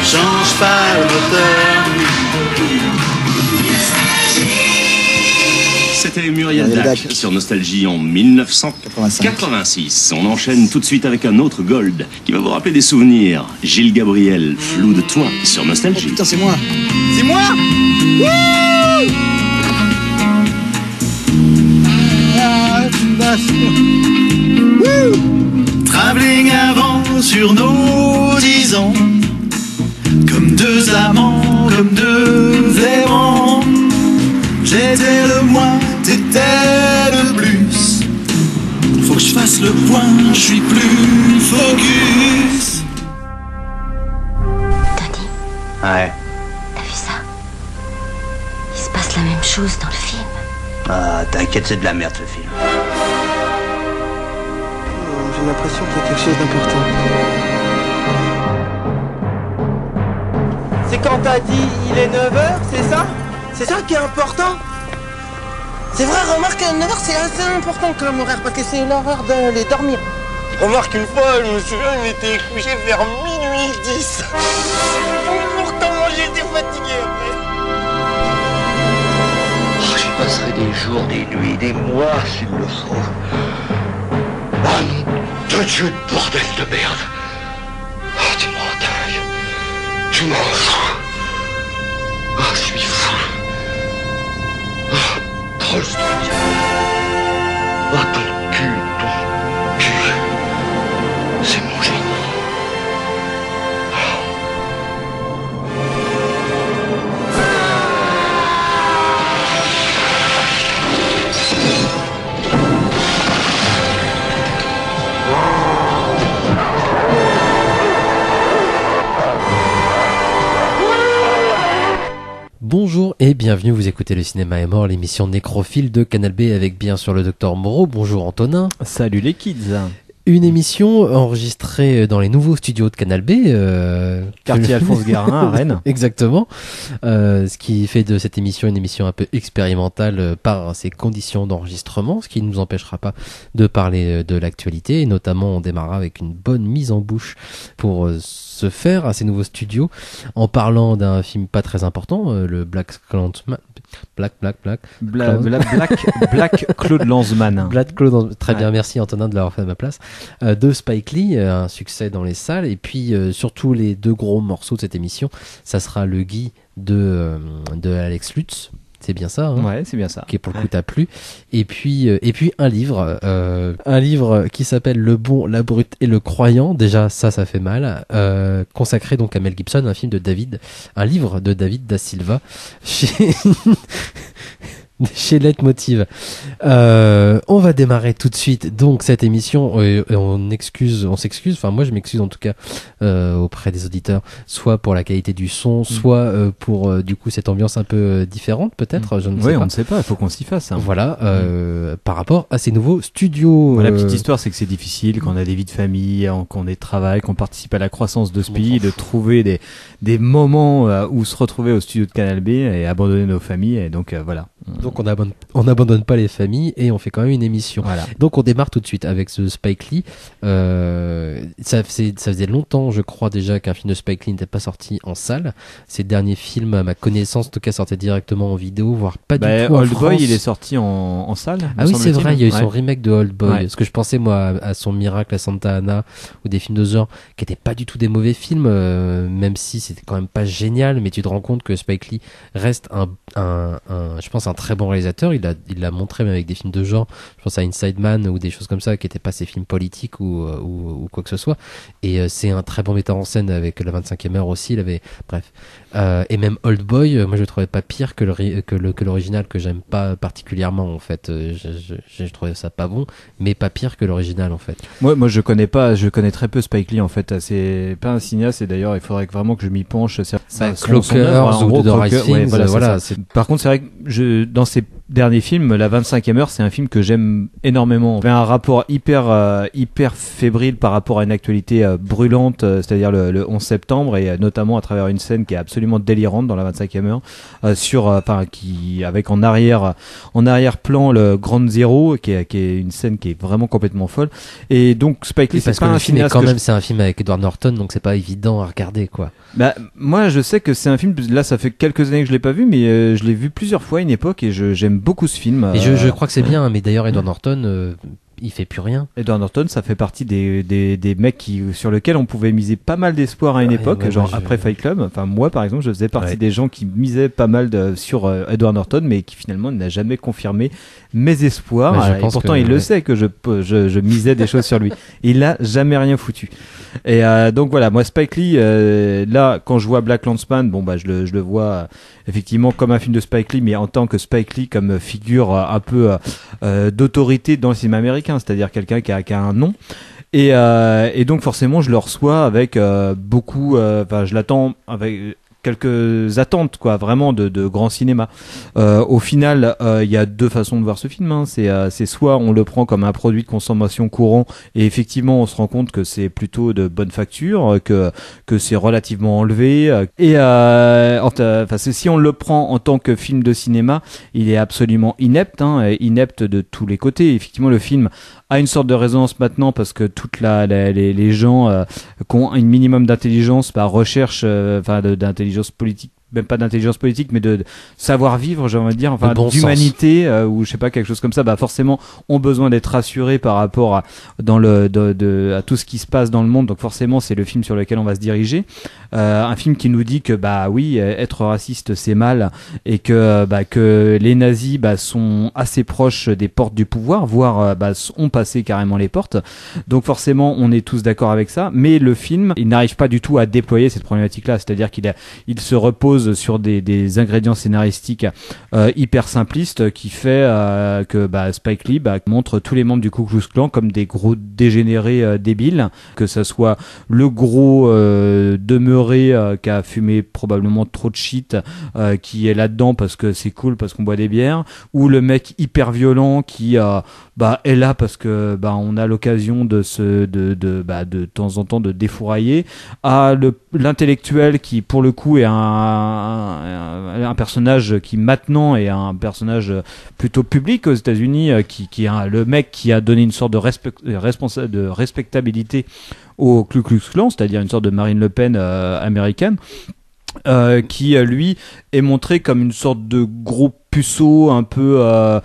change pas le moteur. C'était Muriel Dac sur Nostalgie en 1986. On enchaîne tout de suite avec un autre Gold qui va vous rappeler des souvenirs. Gilles Gabriel, Flou de toi sur Nostalgie. Oh putain, c'est moi. C'est moi. Travelling avant sur nos 10 ans, comme deux amants, comme deux aimants. J'étais le moins, t'étais le plus. Faut que je fasse le point, je suis plus focus. Tony. Ouais. T'as vu ça? Il se passe la même chose dans le film. Ah, t'inquiète, c'est de la merde ce film. J'ai l'impression qu'il y a quelque chose d'important. C'est quand t'as dit il est 9h, c'est ça? C'est ça qui est important? C'est vrai, remarque, 9h c'est assez important comme horaire parce que c'est l'heure d'aller dormir. Remarque, une fois, je me souviens, il était couché vers minuit 10. Pourtant, moi j'étais fatigué après. Oh, j'y passerai des jours, des nuits, des mois s'il le faut. Ah non, de Dieu, bordel de merde. Oh, tu m'entailles. Tu m'en fous. Oh, je suis fou. Oh, proche de Dieu. Oh, ton cul. C'est mon génie. Bonjour et bienvenue, vous écoutez Le Cinéma est mort, l'émission nécrophile de Canal B avec bien sûr le Docteur Moreau. Bonjour Antonin. Salut les kids. Une émission enregistrée dans les nouveaux studios de Canal B. Quartier Alphonse Guérin à Rennes. Exactement. Ce qui fait de cette émission une émission un peu expérimentale par ses conditions d'enregistrement, ce qui ne nous empêchera pas de parler de l'actualité. Et notamment, on démarrera avec une bonne mise en bouche pour se faire à ces nouveaux studios en parlant d'un film pas très important, le Black Claude Lanzmann. Très bien, merci Antonin de l'avoir fait à ma place. De Spike Lee, un succès dans les salles, et puis surtout les deux gros morceaux de cette émission, ça sera le Guy de Alex Lutz. C'est bien ça, hein, ouais, c'est bien ça. Qui pour le coup t'a plu. Et puis un livre qui s'appelle Le Bon, la Brute et le Croyant. Déjà ça fait mal. Consacré donc à Mel Gibson, un livre de David Da Silva chez Leitmotiv. On va démarrer tout de suite donc cette émission et on s'excuse, enfin moi je m'excuse en tout cas auprès des auditeurs, soit pour la qualité du son, soit pour du coup cette ambiance un peu différente peut-être, je ne sais pas. Oui, on ne sait pas, il faut qu'on s'y fasse. Hein. Voilà, par rapport à ces nouveaux studios. La petite histoire, c'est que c'est difficile quand on a des vies de famille, qu'on ait de travail, qu'on participe à la croissance de Speed, de trouver des moments où se retrouver au studio de Canal B et abandonner nos familles, et donc voilà. Donc on n'abandonne pas les familles et on fait quand même une émission. Voilà. Donc on démarre tout de suite avec ce Spike Lee. Ça faisait longtemps, je crois déjà, qu'un film de Spike Lee n'était pas sorti en salle. Ses derniers films, à ma connaissance, en tout cas, sortaient directement en vidéo, voire pas du tout en Old France. Boy, il est sorti en salle. Ah oui, c'est vrai, il y a eu son remake de Old Boy. Ouais. Parce que je pensais, moi, à son Miracle à Santa Ana, ou des films de ce genre, qui étaient pas du tout des mauvais films, même si c'était quand même pas génial, mais tu te rends compte que Spike Lee reste je pense, un très bon réalisateur. Il l'a montré même avec des films de genre. Je pense à Inside Man ou des choses comme ça qui n'étaient pas ses films politiques ou quoi que ce soit. Et c'est un très bon metteur en scène avec La 25e heure aussi. Bref. Et même Old Boy, moi je le trouvais pas pire que l'original, que j'aime pas particulièrement en fait. Je trouvais ça pas bon, mais pas pire que l'original en fait. Moi je connais très peu Spike Lee en fait. C'est pas un cinéaste, et d'ailleurs il faudrait vraiment que je m'y penche. Clockers ou The Right Things, voilà. voilà. Par contre c'est vrai que dans ses dernier film, La 25e heure, c'est un film que j'aime énormément. Il y a un rapport hyper fébrile par rapport à une actualité brûlante, c'est-à-dire le 11 septembre, et notamment à travers une scène qui est absolument délirante dans La 25e heure, avec en arrière-plan le Ground Zero, qui est une scène qui est vraiment complètement folle. Et donc Spike Lee, parce que le film est quand même, c'est un film avec Edward Norton, donc c'est pas évident à regarder, quoi. Bah, moi, je sais que c'est un film, là, ça fait quelques années que je l'ai pas vu, mais je l'ai vu plusieurs fois à une époque, et j'aime beaucoup ce film. Et je crois que c'est bien, mais d'ailleurs, Edward Norton, il fait plus rien. Edward Norton, ça fait partie des mecs sur lesquels on pouvait miser pas mal d'espoir à une époque, après Fight Club. Enfin, moi, par exemple, je faisais partie des gens qui misaient pas mal sur Edward Norton, mais qui finalement n'a jamais confirmé mes espoirs. Et pourtant, il le sait que je misais des choses sur lui. Il a jamais rien foutu. Et donc voilà, moi Spike Lee, là, quand je vois Black Landsman, bon bah je le vois effectivement comme un film de Spike Lee, mais en tant que Spike Lee comme figure un peu d'autorité dans le cinéma américain, c'est-à-dire quelqu'un qui a un nom. Et donc forcément, je le reçois avec beaucoup. Je l'attends avec quelques attentes, quoi, vraiment de grand cinéma. Au final, il y a deux façons de voir ce film. Hein. C'est soit on le prend comme un produit de consommation courant, et effectivement, on se rend compte que c'est plutôt de bonne facture, que c'est relativement enlevé. Et si on le prend en tant que film de cinéma, il est absolument inepte, inepte de tous les côtés. Effectivement, le film a une sorte de résonance maintenant parce que les gens qui ont un minimum d'intelligence, recherche d'intelligence politique, même pas d'intelligence politique, mais de savoir-vivre, j'ai envie de dire, enfin bon d'humanité, ou je sais pas, quelque chose comme ça, forcément ont besoin d'être rassurés par rapport à tout ce qui se passe dans le monde. Donc forcément, c'est le film sur lequel on va se diriger. Un film qui nous dit que oui, être raciste c'est mal, et que les nazis sont assez proches des portes du pouvoir, voire ont passé carrément les portes. Donc forcément, on est tous d'accord avec ça. Mais le film, il n'arrive pas du tout à déployer cette problématique-là. C'est-à-dire il se repose sur des ingrédients scénaristiques hyper simplistes, qui fait que Spike Lee montre tous les membres du Ku Klux Klan comme des gros dégénérés débiles, que ça soit le gros demeuré qui a fumé probablement trop de shit, qui est là-dedans parce que c'est cool, parce qu'on boit des bières, ou le mec hyper violent qui est là parce que on a l'occasion de temps en temps de défourailler, à l'intellectuel qui pour le coup est un personnage qui maintenant est un personnage plutôt public aux États-Unis, qui est le mec qui a donné une sorte de respectabilité au Ku Klux Klan, c'est-à-dire une sorte de Marine Le Pen américaine, qui lui est montré comme une sorte de gros puceau un peu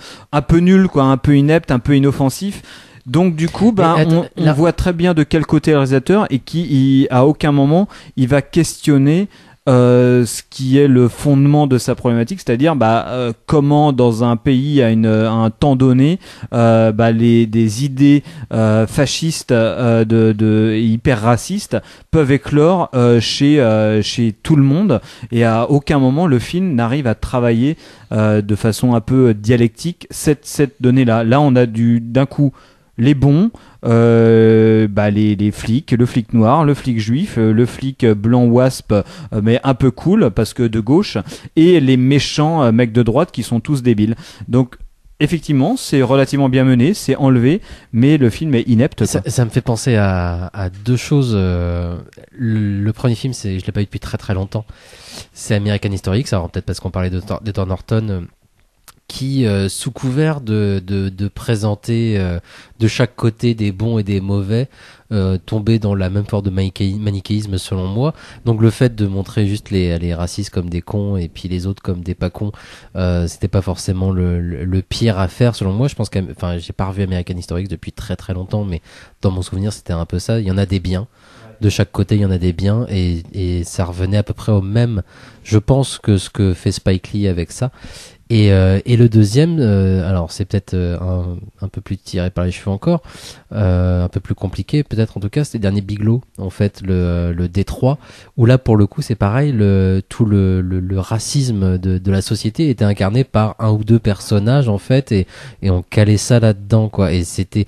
nul, quoi, un peu inepte, un peu inoffensif. Donc du coup, on voit très bien de quel côté est le réalisateur, et qui à aucun moment il va questionner ce qui est le fondement de sa problématique, c'est-à-dire comment dans un pays à un temps donné des idées fascistes et hyper racistes peuvent éclore chez tout le monde, et à aucun moment le film n'arrive à travailler de façon un peu dialectique cette donnée-là. Là, on a d'un coup les bons, les flics, le flic noir, le flic juif, le flic blanc wasp, mais un peu cool parce que de gauche, et les méchants mecs de droite qui sont tous débiles. Donc effectivement, c'est relativement bien mené, c'est enlevé, mais le film est inepte. Ça me fait penser à deux choses. Le premier film, je l'ai pas vu depuis très très longtemps. C'est American History X, alors peut-être parce qu'on parlait d'Edward Norton, qui, sous couvert de présenter de chaque côté des bons et des mauvais, tombait dans la même forme de manichéisme selon moi. Donc le fait de montrer juste les racistes comme des cons et puis les autres comme des pas cons, c'était pas forcément le pire à faire selon moi. Je pense j'ai pas revu American History X depuis très très longtemps, mais dans mon souvenir c'était un peu ça. Il y en a des biens. De chaque côté, il y en a des biens, et ça revenait à peu près au même, je pense, que ce que fait Spike Lee avec ça. Et le deuxième, alors c'est peut-être un peu plus tiré par les cheveux encore, un peu plus compliqué peut-être en tout cas, c'était le dernier Biglow, en fait, le Détroit, où là pour le coup c'est pareil, tout le racisme de la société était incarné par un ou deux personnages en fait, et on calait ça là-dedans, quoi, et c'était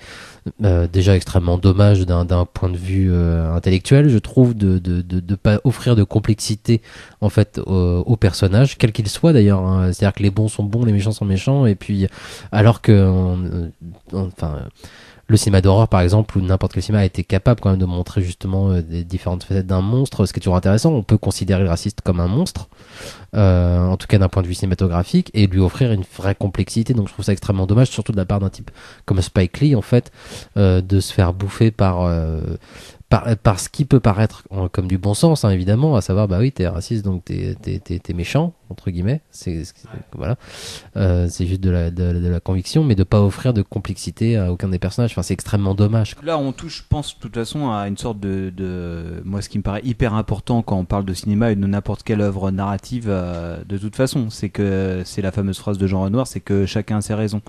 déjà extrêmement dommage d'un point de vue intellectuel, je trouve, de pas offrir de complexité en fait aux personnages, quels qu'ils soient d'ailleurs, hein. C'est-à-dire que les bons sont bons, les méchants sont méchants, et puis alors que le cinéma d'horreur par exemple, ou n'importe quel cinéma a été capable quand même de montrer justement des différentes facettes d'un monstre, ce qui est toujours intéressant. On peut considérer le raciste comme un monstre, en tout cas d'un point de vue cinématographique, et lui offrir une vraie complexité. Donc je trouve ça extrêmement dommage, surtout de la part d'un type comme Spike Lee en fait, de se faire bouffer par ce qui peut paraître comme du bon sens, hein, évidemment, à savoir, bah oui, t'es raciste, donc t'es méchant, entre guillemets, voilà, c'est juste de la conviction, mais de pas offrir de complexité à aucun des personnages. Enfin, c'est extrêmement dommage. Là, on touche, je pense, de toute façon, à une sorte moi, ce qui me paraît hyper important quand on parle de cinéma et de n'importe quelle œuvre narrative, de toute façon, c'est que c'est la fameuse phrase de Jean Renoir, c'est que chacun a ses raisons.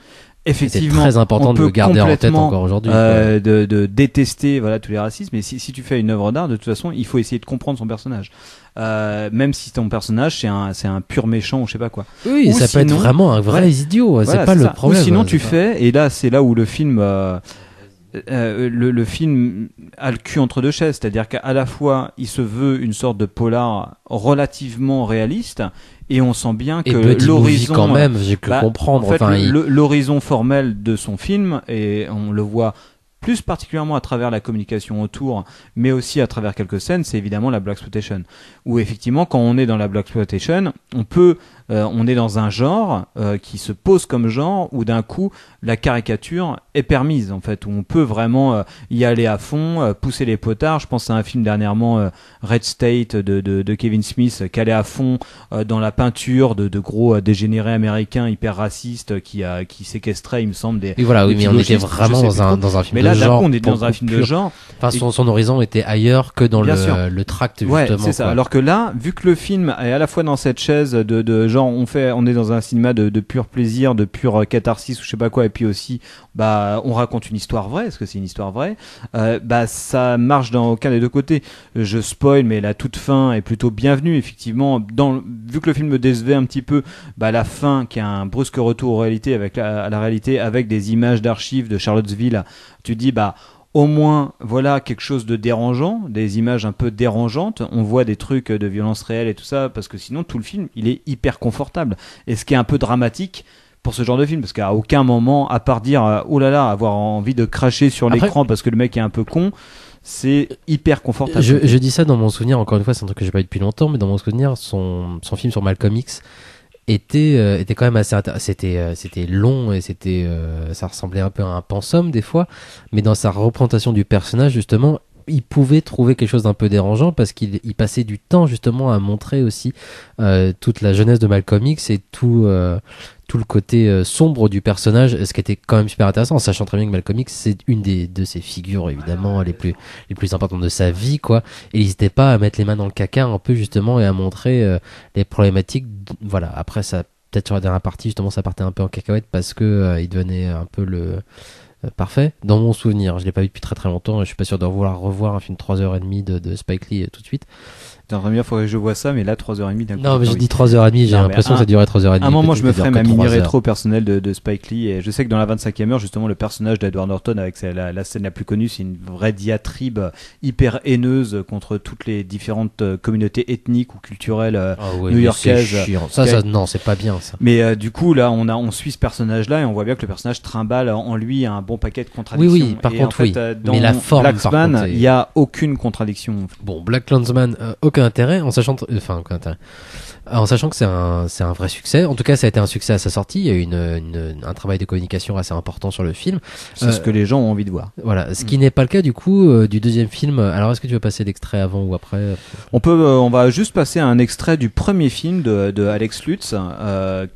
Effectivement, c'est très important de le garder en tête encore aujourd'hui. De détester tous les racismes, mais si tu fais une œuvre d'art, de toute façon, il faut essayer de comprendre son personnage. Même si ton personnage c'est un pur méchant ou je sais pas quoi. Oui, ça peut être vraiment un vrai idiot, c'est pas le problème. Ou sinon tu fais, et là c'est là où le film le film a le cul entre deux chaises, c'est-à-dire qu'à la fois il se veut une sorte de polar relativement réaliste, et on sent bien que l'horizon quand même, j'ai pu comprendre. En fait, l'horizon formel de son film, et on le voit plus particulièrement à travers la communication autour, mais aussi à travers quelques scènes, c'est évidemment la blaxploitation. Où effectivement, quand on est dans la blaxploitation, on est dans un genre qui se pose comme genre, où d'un coup la caricature est permise en fait, où on peut vraiment y aller à fond, pousser les potards. Je pense à un film dernièrement, Red State de Kevin Smith, qui allait à fond dans la peinture de gros dégénérés américains hyper racistes qui séquestraient, il me semble, des. Et voilà, oui, mais on était vraiment dans un film de genre. Mais là, d'un coup, on était dans un film de genre. Enfin, son horizon était ailleurs que dans le tract justement. Ouais, c'est ça. Alors que là, vu que le film est à la fois dans cette chaise de genre, on est dans un cinéma de pur plaisir, de pur catharsis ou je sais pas quoi, et puis aussi on raconte une histoire vraie, est-ce que c'est une histoire vraie, ça marche dans aucun des deux côtés. Je spoil, mais la toute fin est plutôt bienvenue, effectivement. Vu que le film me décevait un petit peu, la fin qui a un brusque retour à la réalité avec des images d'archives de Charlottesville, tu dis au moins, voilà quelque chose de dérangeant, des images un peu dérangeantes. On voit des trucs de violence réelle et tout ça, parce que sinon, tout le film, il est hyper confortable. Et ce qui est un peu dramatique pour ce genre de film, parce qu'à aucun moment, à part dire, oh là là, avoir envie de cracher sur l'écran parce que le mec est un peu con, c'est hyper confortable. Je dis ça dans mon souvenir, encore une fois, c'est un truc que j'ai pas eu depuis longtemps, mais dans mon souvenir, son film sur Malcolm X était quand même assez c'était long, et ça ressemblait un peu à un pensum des fois, mais dans sa représentation du personnage justement, il pouvait trouver quelque chose d'un peu dérangeant, parce qu'il passait du temps justement à montrer aussi toute la jeunesse de Malcolm X et tout le côté sombre du personnage, ce qui était quand même super intéressant, en sachant très bien que Malcolm X c'est une de ses figures évidemment les plus importantes de sa vie, quoi. Et il n'hésitait pas à mettre les mains dans le caca un peu justement, et à montrer les problématiques. Voilà, après ça, peut-être sur la dernière partie justement, ça partait un peu en cacahuète parce que il devenait un peu le parfait. Dans mon souvenir, je l'ai pas vu depuis très très longtemps, et je suis pas sûr de vouloir revoir un film 3h30 de Spike Lee tout de suite. T'es en train de dire, faudrait que je vois ça, mais là 3h30 d'un coup. Non, mais j'ai dit 3h30, j'ai l'impression que ça durait 3h30. À un moment, je me ferais ma mini rétro personnelle de Spike Lee, et je sais que dans la 25e heure, justement, le personnage d'Edward Norton, avec la scène la plus connue, c'est une vraie diatribe hyper haineuse contre toutes les différentes communautés ethniques ou culturelles new-yorkaises. Non, c'est pas bien ça. Mais du coup, là, on suit ce personnage-là, et on voit bien que le personnage trimballe en lui un bon paquet de contradictions. Oui, par contre, en fait, dans mais la forme, BlacKkKlansman, il y a aucune contradiction. Bon, BlacKkKlansman, aucun intérêt, en sachant que c'est un vrai succès. En tout cas, ça a été un succès à sa sortie. Il y a eu un travail de communication assez important sur le film. C'est ce que les gens ont envie de voir. Voilà, ce qui n'est pas le cas du coup du deuxième film. Alors, est-ce que tu veux passer l'extrait avant ou après? On va juste passer un extrait du premier film de Alex Lutz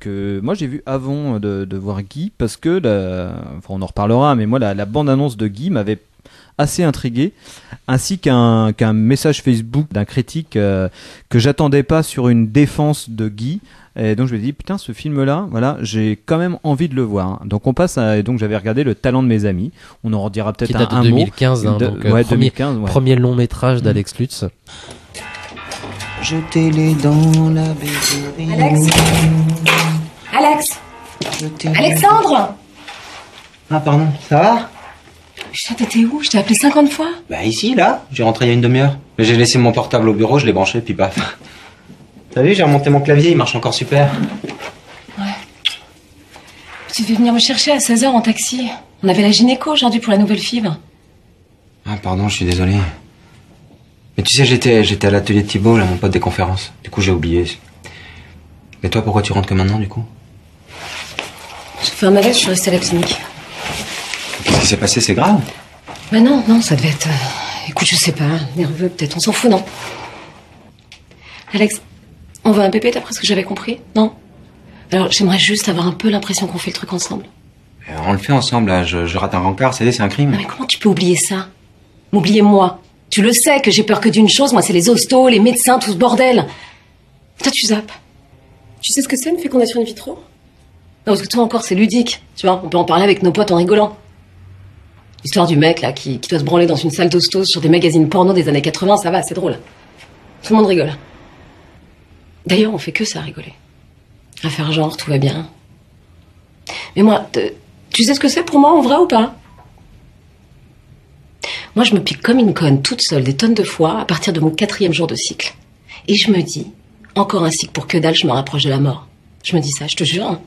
que moi j'ai vu avant de voir Guy, parce que on en reparlera, mais moi la bande-annonce de Guy m'avait assez intrigué, ainsi qu'un message Facebook d'un critique que j'attendais pas sur une défense de Guy. Et donc je me dis putain, ce film-là, voilà, j'ai quand même envie de le voir. Hein. Donc on passe et donc j'avais regardé Le Talent de mes amis. On en redira peut-être un mot. 2015, donc 2015, premier long métrage d'Alex Lutz. Jetez-les dans la baignerie. Alex. Alexandre. Ah pardon, ça va? Putain, t'étais où? Je t'ai appelé 50 fois. Bah ici, là. J'ai rentré il y a une demi-heure. Mais j'ai laissé mon portable au bureau, je l'ai branché, puis paf. T'as vu, j'ai remonté mon clavier, il marche encore super. Ouais. Tu devais venir me chercher à 16h en taxi. On avait la gynéco aujourd'hui pour la nouvelle FIV. Ah, pardon, je suis désolé. Mais tu sais, j'étais à l'atelier de Thibaut, là, mon pote des conférences. Du coup, j'ai oublié. Mais toi, pourquoi tu rentres que maintenant, du coup? J'ai fait un malaise, je suis restée à la clinique. Qu'est-ce qui s'est passé? C'est grave? Bah non, ça devait être... Écoute, je sais pas, nerveux peut-être, on s'en fout, non? Alex, on veut un bébé d'après ce que j'avais compris, non? Alors, j'aimerais juste avoir un peu l'impression qu'on fait le truc ensemble. On le fait ensemble, là. Je rate un rencard, c'est un crime. Non mais comment tu peux oublier ça? M'oublier moi? Tu le sais que j'ai peur que d'une chose, moi c'est les hostos, les médecins, tout ce bordel. Toi tu zappes. Tu sais ce que c'est une fécondation in vitro? Non parce que toi encore c'est ludique, tu vois, on peut en parler avec nos potes en rigolant. L'histoire du mec là qui doit se branler dans une salle d'hostos sur des magazines porno des années 80, ça va, c'est drôle. Tout le monde rigole. D'ailleurs on fait que ça, rigoler. À faire genre, tout va bien. Mais moi, tu sais ce que c'est pour moi en vrai ou pas? Moi, je me pique comme une conne, toute seule, des tonnes de fois, à partir de mon 4e jour de cycle. Et je me dis, encore un cycle pour que dalle, je me rapproche de la mort. Je me dis ça, je te jure. Hein.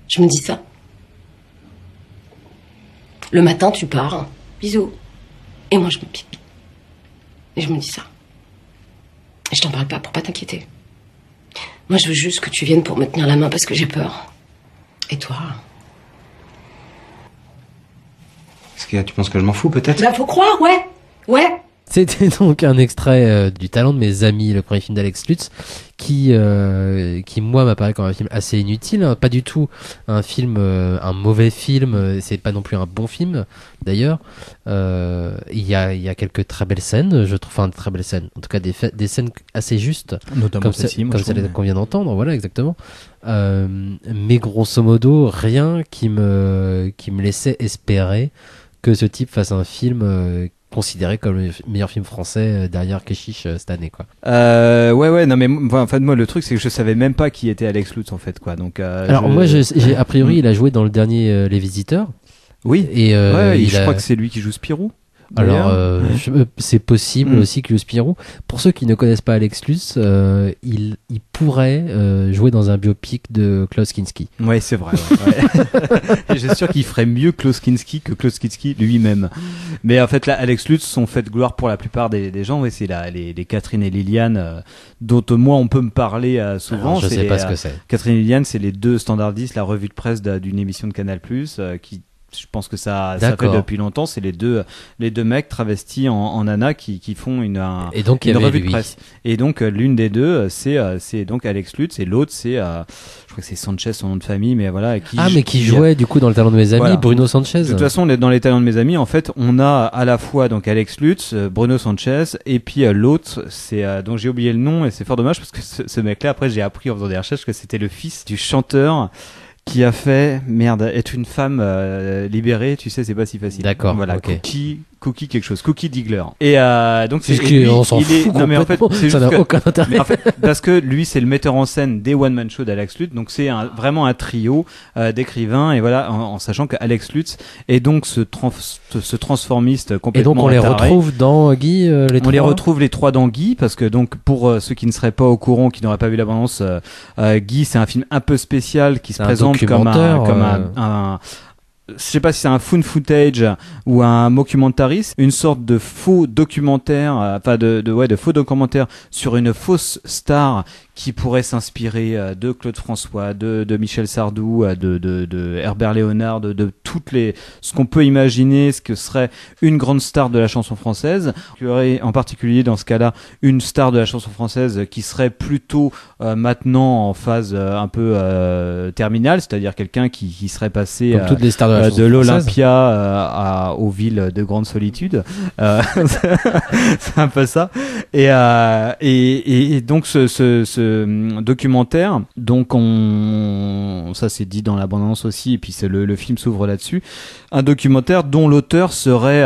Je me dis ça. Le matin, tu pars. Bisous. Et moi, je me pique. Et je me dis ça. Et je t'en parle pas pour pas t'inquiéter. Moi, je veux juste que tu viennes pour me tenir la main parce que j'ai peur. Et toi? Est-ce que tu penses que je m'en fous, peut-être? Bah, faut croire, ouais. C'était donc un extrait du Talent de mes amis, le premier film d'Alex Lutz, qui moi m'apparaît comme un film assez inutile, hein, pas du tout un film, un mauvais film, c'est pas non plus un bon film d'ailleurs. Il y a quelques très belles scènes, je trouve, enfin très belles scènes, en tout cas des scènes assez justes, notamment comme celle qu'on vient d'entendre, voilà exactement. Mais grosso modo, rien qui me laissait espérer que ce type fasse un film considéré comme le meilleur film français derrière Keshish cette année, quoi. Ouais, non mais en fait moi le truc c'est que je savais même pas qui était Alex Lutz en fait, quoi. Donc alors moi j'ai a priori il a joué dans le dernier Les Visiteurs. Oui. Et je crois que c'est lui qui joue Spirou. Alors c'est possible aussi qu'il joue Spirou. Pour ceux qui ne connaissent pas Alex Lutz, il pourrait jouer dans un biopic de Klaus Kinski. Ouais, c'est vrai. Ouais. Je suis sûr qu'il ferait mieux Klaus Kinski que Klaus Kinski lui-même. Mais en fait là, Alex Lutz sont faits de gloire pour la plupart des gens. Ouais, c'est les Catherine et Liliane dont moi on peut me parler souvent. Alors, je sais pas ce que c'est. Catherine et Liliane, c'est les deux standardistes, la revue de presse d'une émission de Canal+, qui je pense que ça fait depuis longtemps. C'est les deux mecs travestis en nana qui font une revue de presse. Et donc l'une des deux c'est donc Alex Lutz et l'autre c'est je crois que c'est Sanchez son nom de famille, mais voilà qui jouait du coup dans le Talent de mes amis, voilà. Bruno Sanchez. De toute façon dans les Talents de mes amis en fait on a à la fois donc Alex Lutz, Bruno Sanchez et puis l'autre c'est dont j'ai oublié le nom et c'est fort dommage parce que ce mec là après j'ai appris en faisant des recherches que c'était le fils du chanteur qui a fait être une femme libérée, tu sais, c'est pas si facile. D'accord. Voilà, okay. Cookie quelque chose, Cookie Diggler. Et donc c'est lui, on s'en fout. Non mais en fait, c'est ça n'a aucun intérêt. Mais en fait, parce que lui, c'est le metteur en scène des one man show d'Alex Lutz, donc c'est vraiment un trio d'écrivains et voilà, en sachant qu'Alex Lutz est donc ce transformiste complètement. Et donc on les retrouve dans Guy. On les retrouve les trois dans Guy parce que donc pour ceux qui ne seraient pas au courant, qui n'auraient pas vu l'abondance, Guy, c'est un film un peu spécial qui se présente comme un je sais pas si c'est un found footage ou un mockumentary, une sorte de faux documentaire, de faux documentaire sur une fausse star qui pourrait s'inspirer de Claude François, de Michel Sardou, de Herbert Léonard, de toutes ce qu'on peut imaginer, ce que serait une grande star de la chanson française. Il y aurait en particulier dans ce cas-là une star de la chanson française qui serait plutôt maintenant en phase un peu terminale, c'est-à-dire quelqu'un qui serait passé comme toutes les stars de l'Olympia aux villes de grande solitude. C'est un peu ça. Et donc ce documentaire, donc ça c'est dit dans l'abondance aussi, et puis le film s'ouvre là-dessus, un documentaire dont l'auteur serait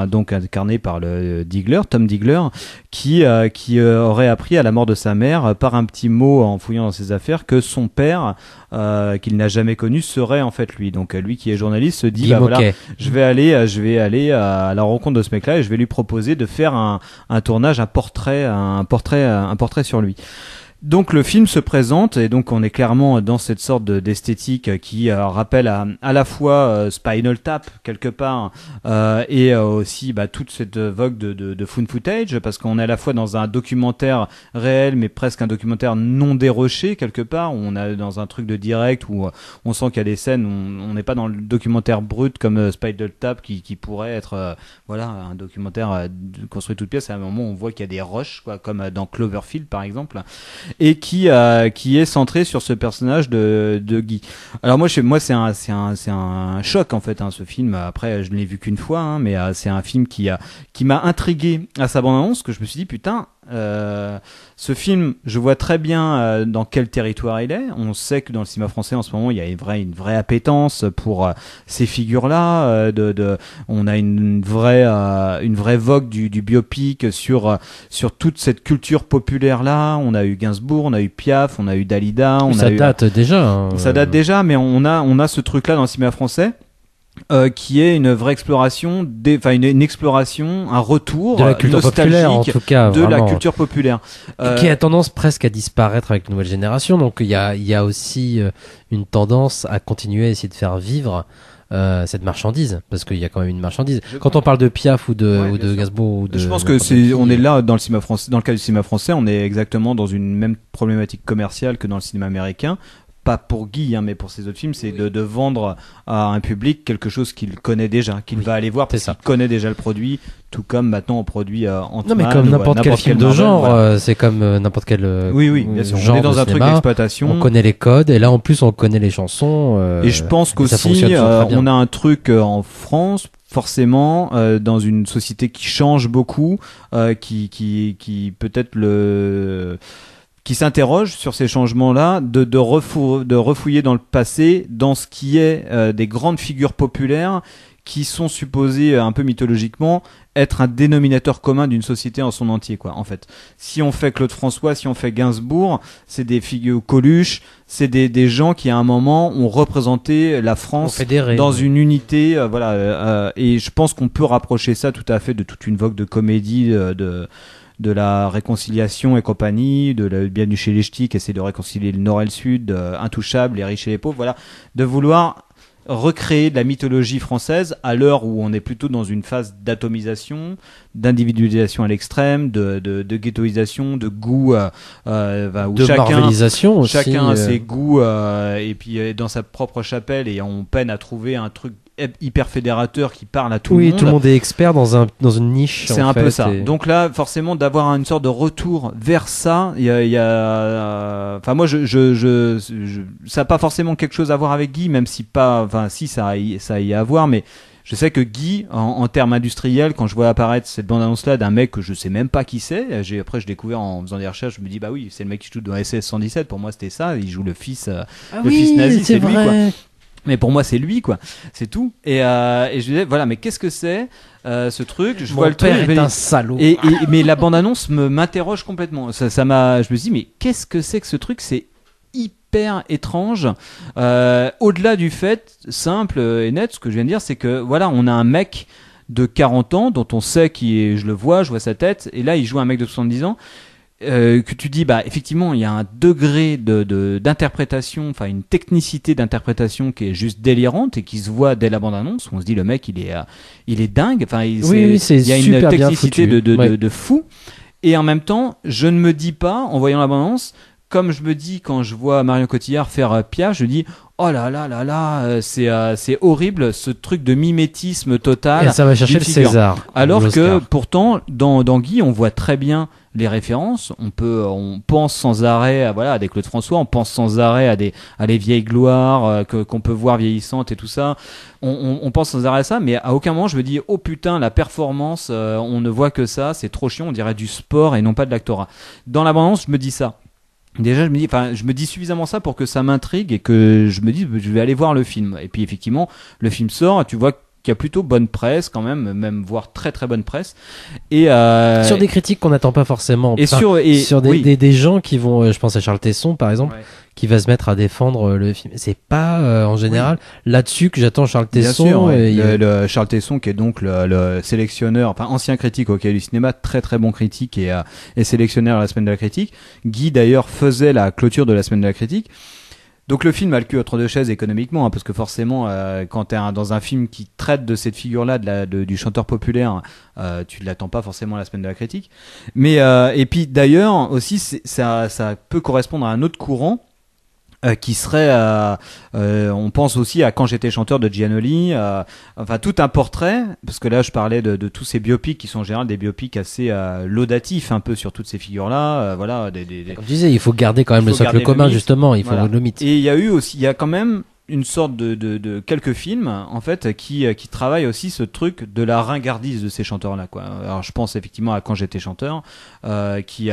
donc incarné par le Tom Diggler, qui aurait appris à la mort de sa mère par un petit mot en fouillant dans ses affaires que son père qu'il n'a jamais connu serait en fait lui. Donc lui qui est journaliste se dit voilà, je vais aller à la rencontre de ce mec-là et je vais lui proposer de faire un tournage, un portrait sur lui. Donc le film se présente et donc on est clairement dans cette sorte d'esthétique qui rappelle à la fois Spinal Tap quelque part et aussi toute cette vogue de found footage, parce qu'on est à la fois dans un documentaire réel mais presque un documentaire non déroché quelque part, où on est dans un truc de direct où on sent qu'il y a des scènes où on n'est pas dans le documentaire brut comme Spinal Tap qui pourrait être un documentaire construit toute pièce. À un moment on voit qu'il y a des rushs quoi, comme dans Cloverfield par exemple, et qui est centré sur ce personnage de Guy. Alors moi c'est un choc en fait ce film. Après je ne l'ai vu qu'une fois mais c'est un film qui m'a intrigué à sa bande-annonce, que je me suis dit putain, ce film, je vois très bien dans quel territoire il est. On sait que dans le cinéma français en ce moment, il y a une vraie appétence pour ces figures-là. On a une vraie vogue du biopic sur toute cette culture populaire-là. On a eu Gainsbourg, on a eu Piaf, on a eu Dalida. Ça date déjà. Ça date déjà, mais on a ce truc-là dans le cinéma français. Qui est une vraie exploration, une exploration, un retour de la culture populaire, en tout cas, de la culture populaire, qui a tendance presque à disparaître avec la nouvelle génération. Donc il y a aussi une tendance à continuer à essayer de faire vivre cette marchandise, parce qu'il y a quand même une marchandise. Quand on parle de Piaf ou de Gainsbourg, je pense que on est là dans le cinéma français, dans le cas du cinéma français, on est exactement dans une même problématique commerciale que dans le cinéma américain. Pas pour Guy, mais pour ses autres films, c'est de vendre à un public quelque chose qu'il connaît déjà, qu'il va aller voir parce qu'il connaît déjà le produit, tout comme maintenant on produit Ant-Man. Non, mais comme n'importe quel film de genre, c'est comme n'importe quel bien sûr. genre on est dans un cinéma, truc d'exploitation. On connaît les codes, et là en plus on connaît les chansons. Et je pense qu'aussi, on a un truc en France, forcément, dans une société qui change beaucoup, qui peut-être qui s'interroge sur ces changements-là, de refouiller dans le passé, dans ce qui est des grandes figures populaires qui sont supposées un peu mythologiquement être un dénominateur commun d'une société en son entier, quoi. En fait, si on fait Claude François, si on fait Gainsbourg, c'est des figures, Coluche, c'est des gens qui à un moment ont représenté la France dans une unité, et je pense qu'on peut rapprocher ça tout à fait de toute une vogue de comédie de la réconciliation et compagnie, de la Bienvenue chez les Ch'tis qui essaie de réconcilier le Nord et le Sud, Intouchables, les riches et les pauvres, de vouloir recréer de la mythologie française à l'heure où on est plutôt dans une phase d'atomisation, d'individualisation à l'extrême, de ghettoisation, de goût, où de marvelisation aussi, chacun a ses goûts et puis dans sa propre chapelle, et on peine à trouver un truc hyper fédérateur qui parle à tout le monde. Oui, tout le monde est expert dans une niche. C'est un peu ça. Donc là, forcément, d'avoir une sorte de retour vers ça, il y a enfin moi, ça n'a pas forcément quelque chose à voir avec Guy, même si ça a y à voir, mais je sais que Guy, en termes industriels, quand je vois apparaître cette bande-annonce-là d'un mec que je sais même pas qui c'est, après je découvert en faisant des recherches, je me dis bah oui, c'est le mec qui joue dans SS 117. Pour moi, c'était ça. Il joue le fils nazi, c'est lui, quoi. Mais pour moi, c'est lui, quoi. C'est tout. Et je disais, voilà, mais qu'est-ce que c'est ce truc? Je vois le truc. Mon père est un salaud. Mais la bande-annonce m'interroge complètement. Je me dis, mais qu'est-ce que c'est que ce truc? C'est hyper étrange. Au-delà du fait simple et net, ce que je viens de dire, c'est que voilà, on a un mec de 40 ans dont on sait je vois sa tête, et là, il joue un mec de 70 ans. Que tu dis, effectivement, il y a un degré d'interprétation, enfin une technicité d'interprétation qui est juste délirante et qui se voit dès la bande-annonce. On se dit, le mec, il est dingue. Enfin, il y a une technicité de fou. Et en même temps, je ne me dis pas, en voyant la bande-annonce, comme je me dis quand je vois Marion Cotillard faire Piaf, je dis, oh là là là là, c'est horrible, ce truc de mimétisme total. Et ça va chercher le César. Alors que pourtant, dans Guy, on voit très bien les références. On pense sans arrêt à des Claude François, on pense sans arrêt à des vieilles gloires qu'on peut voir vieillissantes et tout ça. On pense sans arrêt à ça, mais à aucun moment je me dis, oh putain, la performance, on ne voit que ça, c'est trop chiant, on dirait du sport et non pas de l'actorat. Dans la bande-annonce, je me dis ça. Déjà, je me dis suffisamment ça pour que ça m'intrigue et que je me dis, je vais aller voir le film. Et puis effectivement, le film sort, tu vois qui a plutôt bonne presse quand même voire très très bonne presse. Et sur des critiques qu'on n'attend pas forcément. Et sur des gens qui vont, je pense à Charles Tesson par exemple, qui va se mettre à défendre le film. C'est pas en général là-dessus que j'attends Charles Tesson. Bien sûr, le Charles Tesson qui est donc le sélectionneur, enfin ancien critique au Cahiers du cinéma, très très bon critique et sélectionneur à la semaine de la critique. Guy d'ailleurs faisait la clôture de la semaine de la critique. Donc le film a le cul entre deux chaises économiquement, parce que forcément quand t'es dans un film qui traite de cette figure-là du chanteur populaire, tu l'attends pas forcément à la semaine de la critique. Mais et puis d'ailleurs aussi ça peut correspondre à un autre courant. Qui serait, on pense aussi à Quand j'étais chanteur de Giannoli, enfin tout un portrait, parce que là je parlais de tous ces biopics qui sont en général des biopics assez laudatifs un peu sur toutes ces figures-là, voilà. Comme tu disais, il faut garder quand même le socle commun justement, il faut le mythe. Et il y a quand même une sorte de quelques films en fait qui travaillent aussi ce truc de la ringardise de ces chanteurs là quoi. Alors je pense effectivement à Quand j'étais chanteur qui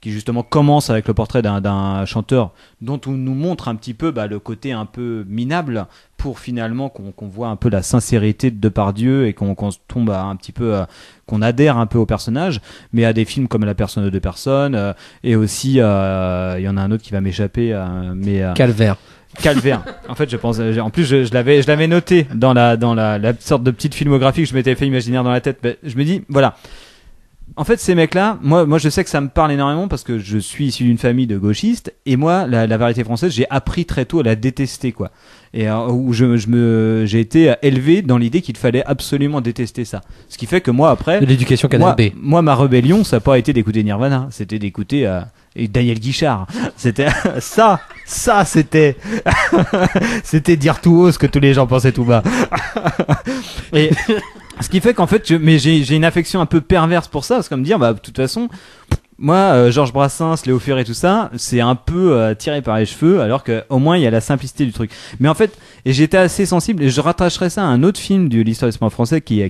justement commence avec le portrait d'un chanteur dont on nous montre un petit peu le côté un peu minable pour finalement qu'on voit un peu la sincérité de Depardieu et qu'on tombe un petit peu qu'on adhère un peu au personnage, mais à des films comme La personne de deux personnes et aussi il y en a un autre qui va m'échapper mais Calvaire. En fait, je pense. En plus, je l'avais noté dans la sorte de petite filmographie que je m'étais fait imaginaire dans la tête. Mais je me dis, voilà. En fait, ces mecs-là, moi, je sais que ça me parle énormément parce que je suis issu d'une famille de gauchistes et moi, la variété française, j'ai appris très tôt à la détester, quoi. Et où j'ai été élevé dans l'idée qu'il fallait absolument détester ça. Ce qui fait que moi, après, de l'éducation Canal B. Moi, ma rébellion, ça n'a pas été d'écouter Nirvana, c'était d'écouter Daniel Guichard. C'était ça, c'était c'était dire tout haut ce que tous les gens pensaient tout bas. Et ce qui fait qu'en fait, j'ai une affection un peu perverse pour ça, parce que me dire, de toute façon, moi, Georges Brassens, Léo Ferré, tout ça, c'est un peu tiré par les cheveux, alors que au moins il y a la simplicité du truc. Mais en fait, et j'étais assez sensible, et je rattacherais ça à un autre film de l'histoire du cinéma français que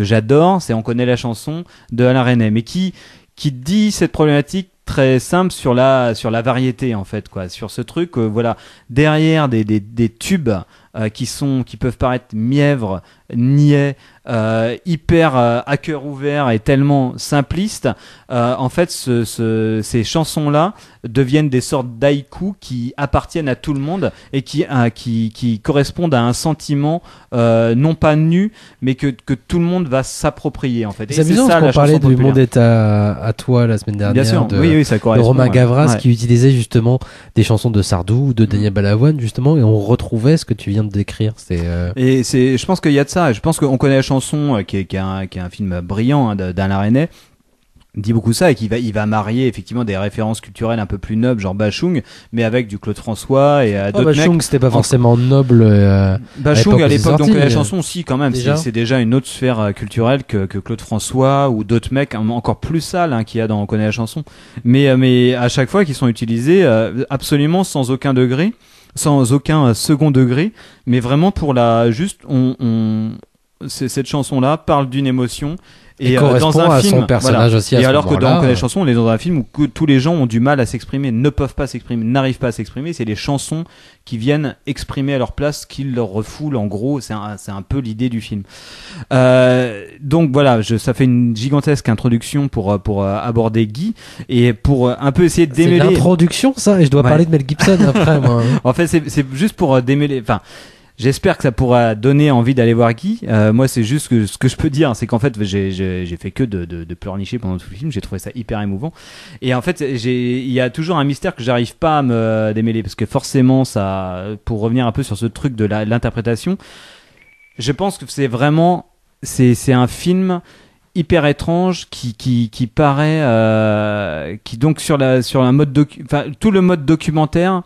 j'adore, c'est On connaît la chanson de Alain Resnais, mais qui dit cette problématique très simple sur la variété en fait quoi, sur ce truc voilà, derrière des tubes qui peuvent paraître mièvres, niais, hyper à cœur ouvert et tellement simplistes, en fait ces chansons-là deviennent des sortes d'haïkus qui appartiennent à tout le monde et qui correspondent à un sentiment non pas nu mais que tout le monde va s'approprier en fait. C'est amusant parce qu'on parlait du Monde est à toi la semaine dernière. Bien sûr, oui, ça correspond, de Romain Gavras qui utilisait justement des chansons de Sardou ou de Daniel Balavoine justement, et on retrouvait ce que tu viens de décrire. Et je pense qu'il y a de ça. Je pense qu'on connaît la chanson qui est un film brillant d'Alain Resnais, dit beaucoup ça, et il va marier effectivement des références culturelles un peu plus nobles, genre Bachung, mais avec du Claude François et d'autres mecs. Bachung, c'était pas forcément noble. Bachung à l'époque, donc la chanson aussi quand même. C'est déjà une autre sphère culturelle que Claude François ou d'autres mecs encore plus sales qu'il y a dans On connaît la chanson. Mais à chaque fois qu'ils sont utilisés absolument sans aucun degré, sans aucun second degré, mais vraiment pour cette chanson-là parle d'une émotion. Et correspond dans un à son personnage aussi. Et alors que dans les chansons, on est dans un film où tous les gens ont du mal à s'exprimer, ne peuvent pas s'exprimer, n'arrivent pas à s'exprimer. C'est les chansons qui viennent exprimer à leur place, qui leur refoulent. En gros, c'est un peu l'idée du film. Donc voilà, ça fait une gigantesque introduction pour aborder Guy et pour un peu essayer de démêler. C'est l'introduction, ça. Et je dois parler de Mel Gibson après, moi. En fait, c'est juste pour démêler. Enfin. J'espère que ça pourra donner envie d'aller voir Guy. Moi, c'est juste que ce que je peux dire, c'est qu'en fait, j'ai fait que de pleurnicher pendant tout le film. J'ai trouvé ça hyper émouvant. Et en fait, il y a toujours un mystère que j'arrive pas à me démêler, parce que forcément, ça, pour revenir un peu sur ce truc de l'interprétation, je pense que c'est vraiment, c'est un film hyper étrange qui paraît, qui donc sur un mode tout le mode documentaire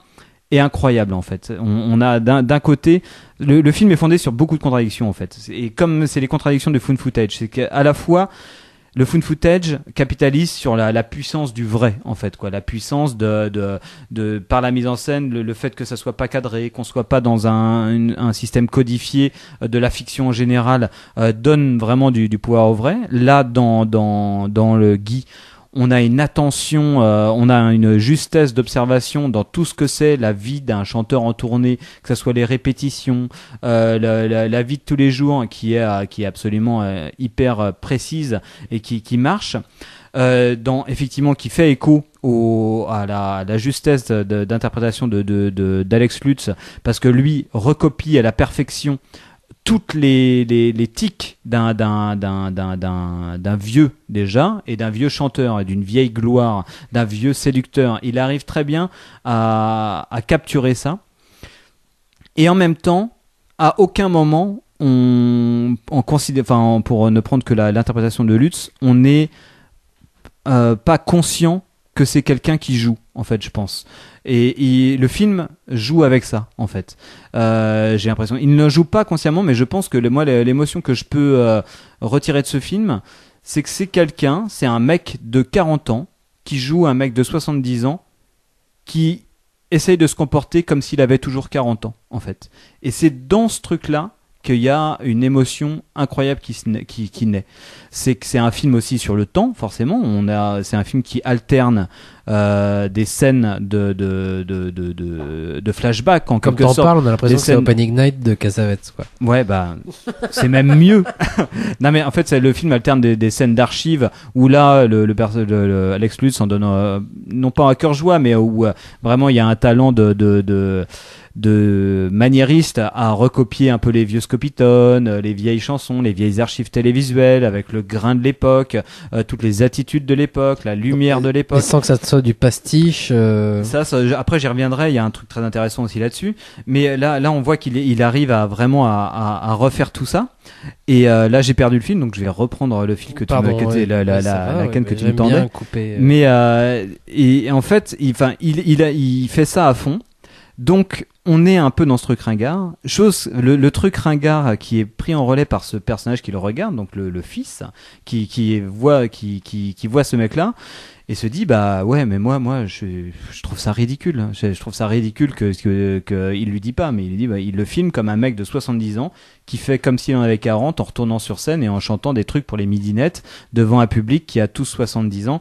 est incroyable en fait. On a d'un côté le film est fondé sur beaucoup de contradictions en fait, et comme c'est les contradictions de found footage, c'est qu'à la fois le found footage capitalise sur la puissance du vrai en fait quoi, la puissance de par la mise en scène, le fait que ça soit pas cadré, qu'on soit pas dans un système codifié de la fiction en général, donne vraiment du pouvoir au vrai. Là dans le Guy, on a une attention, on a une justesse d'observation dans tout ce que c'est la vie d'un chanteur en tournée, que ce soit les répétitions, la vie de tous les jours qui est absolument hyper précise et qui marche. Effectivement, qui fait écho à la justesse d'interprétation d'Alex Lutz, parce que lui recopie à la perfection toutes les tics d'un vieux déjà, et d'un vieux chanteur, et d'une vieille gloire, d'un vieux séducteur. Il arrive très bien à capturer ça. Et en même temps, à aucun moment, on considère, enfin, pour ne prendre que l'interprétation de Lutz, on n'est pas conscient que c'est quelqu'un qui joue, en fait, je pense. Et le film joue avec ça, en fait. J'ai l'impression. Il ne joue pas consciemment, mais je pense que l'émotion que je peux retirer de ce film, c'est que c'est un mec de 40 ans qui joue un mec de 70 ans qui essaye de se comporter comme s'il avait toujours 40 ans, en fait. Et c'est dans ce truc-là qu'il y a une émotion incroyable qui naît. C'est que c'est un film aussi sur le temps, forcément. C'est un film qui alterne des scènes de flashback, en Comme quelque sorte. t'en parles, on a l'impression que c'est Opening Night de Cassavetes, quoi. Ouais, bah, c'est même mieux. Non, mais en fait, le film alterne des scènes d'archives où là, le Alex Lutz en donne, non pas à cœur joie, mais où vraiment il y a un talent de maniériste à recopier un peu les vieux Scopitone, les vieilles chansons, les vieilles archives télévisuelles avec le grain de l'époque, toutes les attitudes de l'époque, la lumière de l'époque. Et sans que ça soit du pastiche. Ça, après j'y reviendrai, il y a un truc très intéressant aussi là-dessus. Mais là on voit qu'il arrive à vraiment à refaire tout ça. Et là j'ai perdu le film, donc je vais reprendre le fil que tu la canne que tu me tendais. Mais et en fait, il fait ça à fond. Donc, on est un peu dans ce truc ringard. Le truc ringard qui est pris en relais par ce personnage qui le regarde, donc le fils, qui voit ce mec-là, et se dit, bah ouais, mais moi, je trouve ça ridicule. Je trouve ça ridicule que il lui dit pas, mais il dit, il le filme comme un mec de 70 ans qui fait comme s'il en avait 40 en retournant sur scène et en chantant des trucs pour les midinettes devant un public qui a tous 70 ans.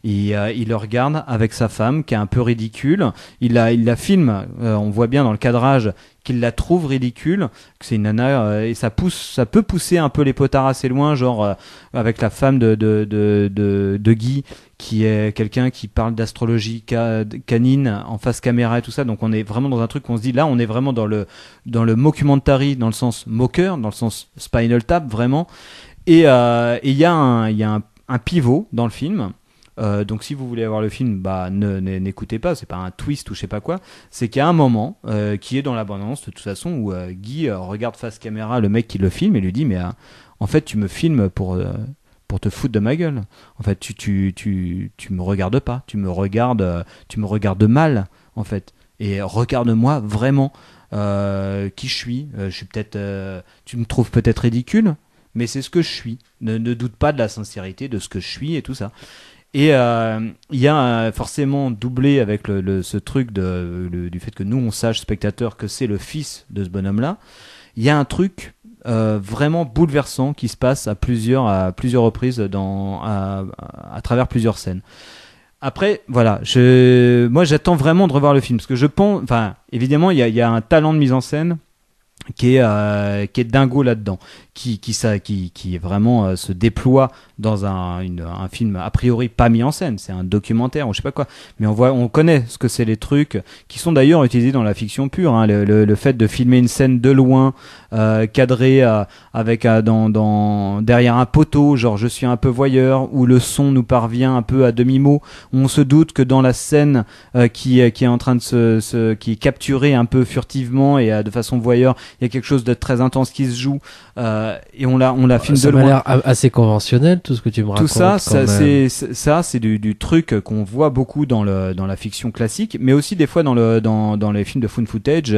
Et il le regarde avec sa femme qui est un peu ridicule. Il la filme, on voit bien dans le cadrage qu'il la trouve ridicule, que c'est une nana, et ça peut pousser un peu les potards assez loin, genre avec la femme de Guy, qui est quelqu'un qui parle d'astrologie canine en face caméra et tout ça. Donc on est vraiment dans un truc qu'on se dit, là on est vraiment dans le mockumentary, dans le sens moqueur, dans le sens Spinal Tap vraiment. Et il y a un pivot dans le film. Donc si vous voulez avoir le film, n'écoutez pas, c'est pas un twist ou je sais pas quoi, c'est qu'il y a un moment qui est dans l'abondance de toute façon où Guy regarde face caméra le mec qui le filme et lui dit, mais en fait tu me filmes pour te foutre de ma gueule, en fait tu me regardes pas, tu me regardes mal en fait, et regarde-moi vraiment qui je suis peut-être tu me trouves peut-être ridicule, mais c'est ce que je suis, ne doute pas de la sincérité de ce que je suis et tout ça. Et il y a forcément doublé avec ce truc du fait que nous on sache spectateurs que c'est le fils de ce bonhomme là, il y a un truc vraiment bouleversant qui se passe à plusieurs reprises à travers plusieurs scènes. Après voilà, moi j'attends vraiment de revoir le film parce que je pense, enfin évidemment il y a un talent de mise en scène qui est dingo là-dedans, qui vraiment se déploie dans un film a priori pas mis en scène, c'est un documentaire ou je sais pas quoi, mais on connaît ce que c'est, les trucs qui sont d'ailleurs utilisés dans la fiction pure, hein, le fait de filmer une scène de loin, cadrée avec derrière un poteau, genre je suis un peu voyeur, où le son nous parvient un peu à demi-mot, on se doute que dans la scène qui est en train de qui est capturée un peu furtivement et de façon voyeur, il y a quelque chose de très intense qui se joue, et on la filme de loin. Ça m'a l'air assez conventionnel tout ce que tu me racontes. Tout ça, c'est du truc qu'on voit beaucoup dans la fiction classique, mais aussi des fois dans les films de found footage. Oui,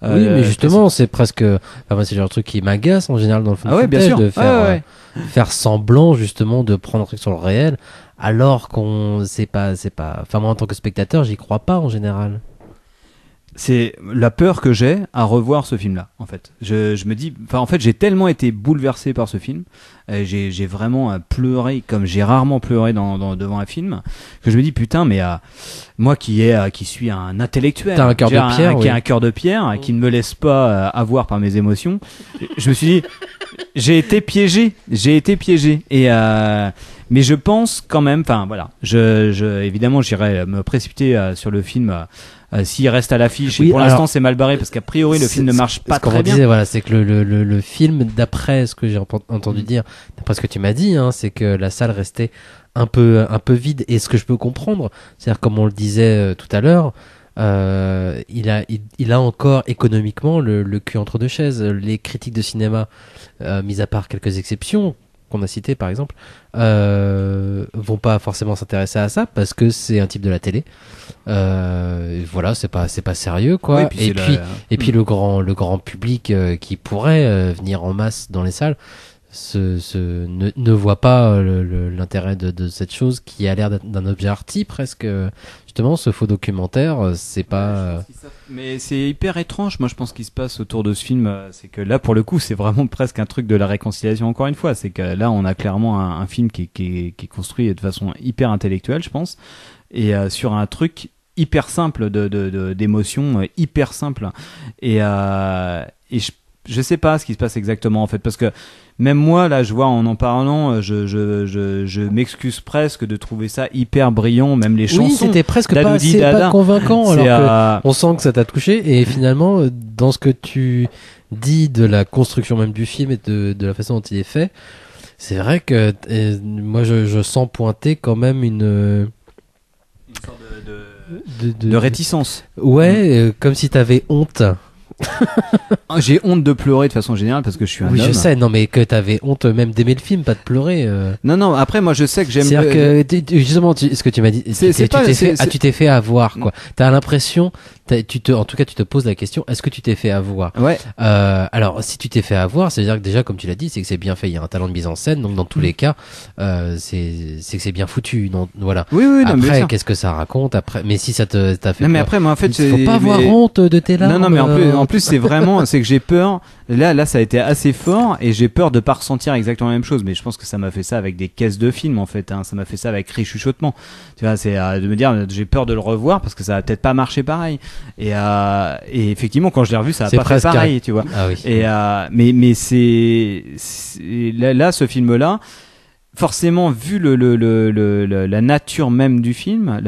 mais justement, c'est presque, c'est le genre de truc qui m'agace en général dans le found footage, bien sûr. de faire semblant justement de prendre un truc sur le réel, alors qu'on c'est pas. Enfin moi en tant que spectateur, j'y crois pas en général. c'est la peur que j'ai à revoir ce film-là. En fait, je me dis, enfin, en fait, j'ai tellement été bouleversé par ce film, j'ai vraiment pleuré comme j'ai rarement pleuré devant un film, que je me dis putain, mais moi qui suis un intellectuel, t'as un cœur de pierre, qui a un cœur de pierre, qui ne me laisse pas avoir par mes émotions, je me suis dit, j'ai été piégé, et mais je pense quand même, enfin voilà, évidemment j'irai me précipiter sur le film s'il reste à l'affiche. Oui, et pour l'instant c'est mal barré parce qu'a priori le film ne marche pas très bien. Disait, voilà, c'est que le film, d'après ce que j'ai entendu dire, d'après ce que tu m'as dit, hein, c'est que la salle restait un peu vide, et ce que je peux comprendre, c'est-à-dire comme on le disait tout à l'heure, il a encore économiquement le cul entre deux chaises. Les critiques de cinéma, mis à part quelques exceptions qu'on a citées par exemple, vont pas forcément s'intéresser à ça parce que c'est un type de la télé. Voilà, c'est pas sérieux quoi. Oui, et puis le grand public qui pourrait venir en masse dans les salles ne voit pas l'intérêt de cette chose qui a l'air d'un objet arty presque. Justement, ce faux documentaire, c'est pas. Mais c'est hyper étrange. Moi, je pense qu'il se passe autour de ce film, c'est que là, pour le coup, c'est vraiment presque un truc de la réconciliation. Encore une fois, c'est que là, on a clairement un film qui est construit de façon hyper intellectuelle, je pense, et sur un truc hyper simple d'émotion, hyper simple. Et je sais pas ce qui se passe exactement en fait, parce que même moi là, je vois en parlant, je m'excuse presque de trouver ça hyper brillant, même les chansons. Oui, c'était presque pas assez pas convaincant, alors que on sent que ça t'a touché, et finalement dans ce que tu dis de la construction même du film et de la façon dont il est fait, c'est vrai que moi je sens pointer quand même une sorte de réticence. Ouais, comme si t'avais honte. J'ai honte de pleurer de façon générale parce que je suis un homme. Oui, je sais, non, mais que t'avais honte même d'aimer le film, pas de pleurer. Non, après, moi, je sais que j'aime. C'est-à-dire que, justement, ce que tu m'as dit, tu t'es fait avoir, quoi. T'as l'impression, en tout cas, tu te poses la question, est-ce que tu t'es fait avoir? Ouais. Alors, si tu t'es fait avoir, c'est-à-dire que déjà, comme tu l'as dit, c'est que c'est bien fait, il y a un talent de mise en scène, donc dans tous les cas, c'est que c'est bien foutu, donc voilà. Oui, après, qu'est-ce que ça raconte après? Mais si ça t'a fait. Non, mais après, moi, en fait, il faut pas avoir honte de tes larmes. Non, mais en plus, c'est vraiment, c'est que j'ai peur. Là, ça a été assez fort, et j'ai peur de pas ressentir exactement la même chose. Mais je pense que ça m'a fait ça avec des caisses de films, en fait. Hein. Ça m'a fait ça avec Cri Chuchotement. Tu vois, c'est de me dire, j'ai peur de le revoir parce que ça va peut-être pas marcher pareil. Et effectivement, quand je l'ai revu, ça a pas fait pareil, tu vois. Ah oui. Et mais c'est là, ce film-là. Forcément, vu la nature même du film,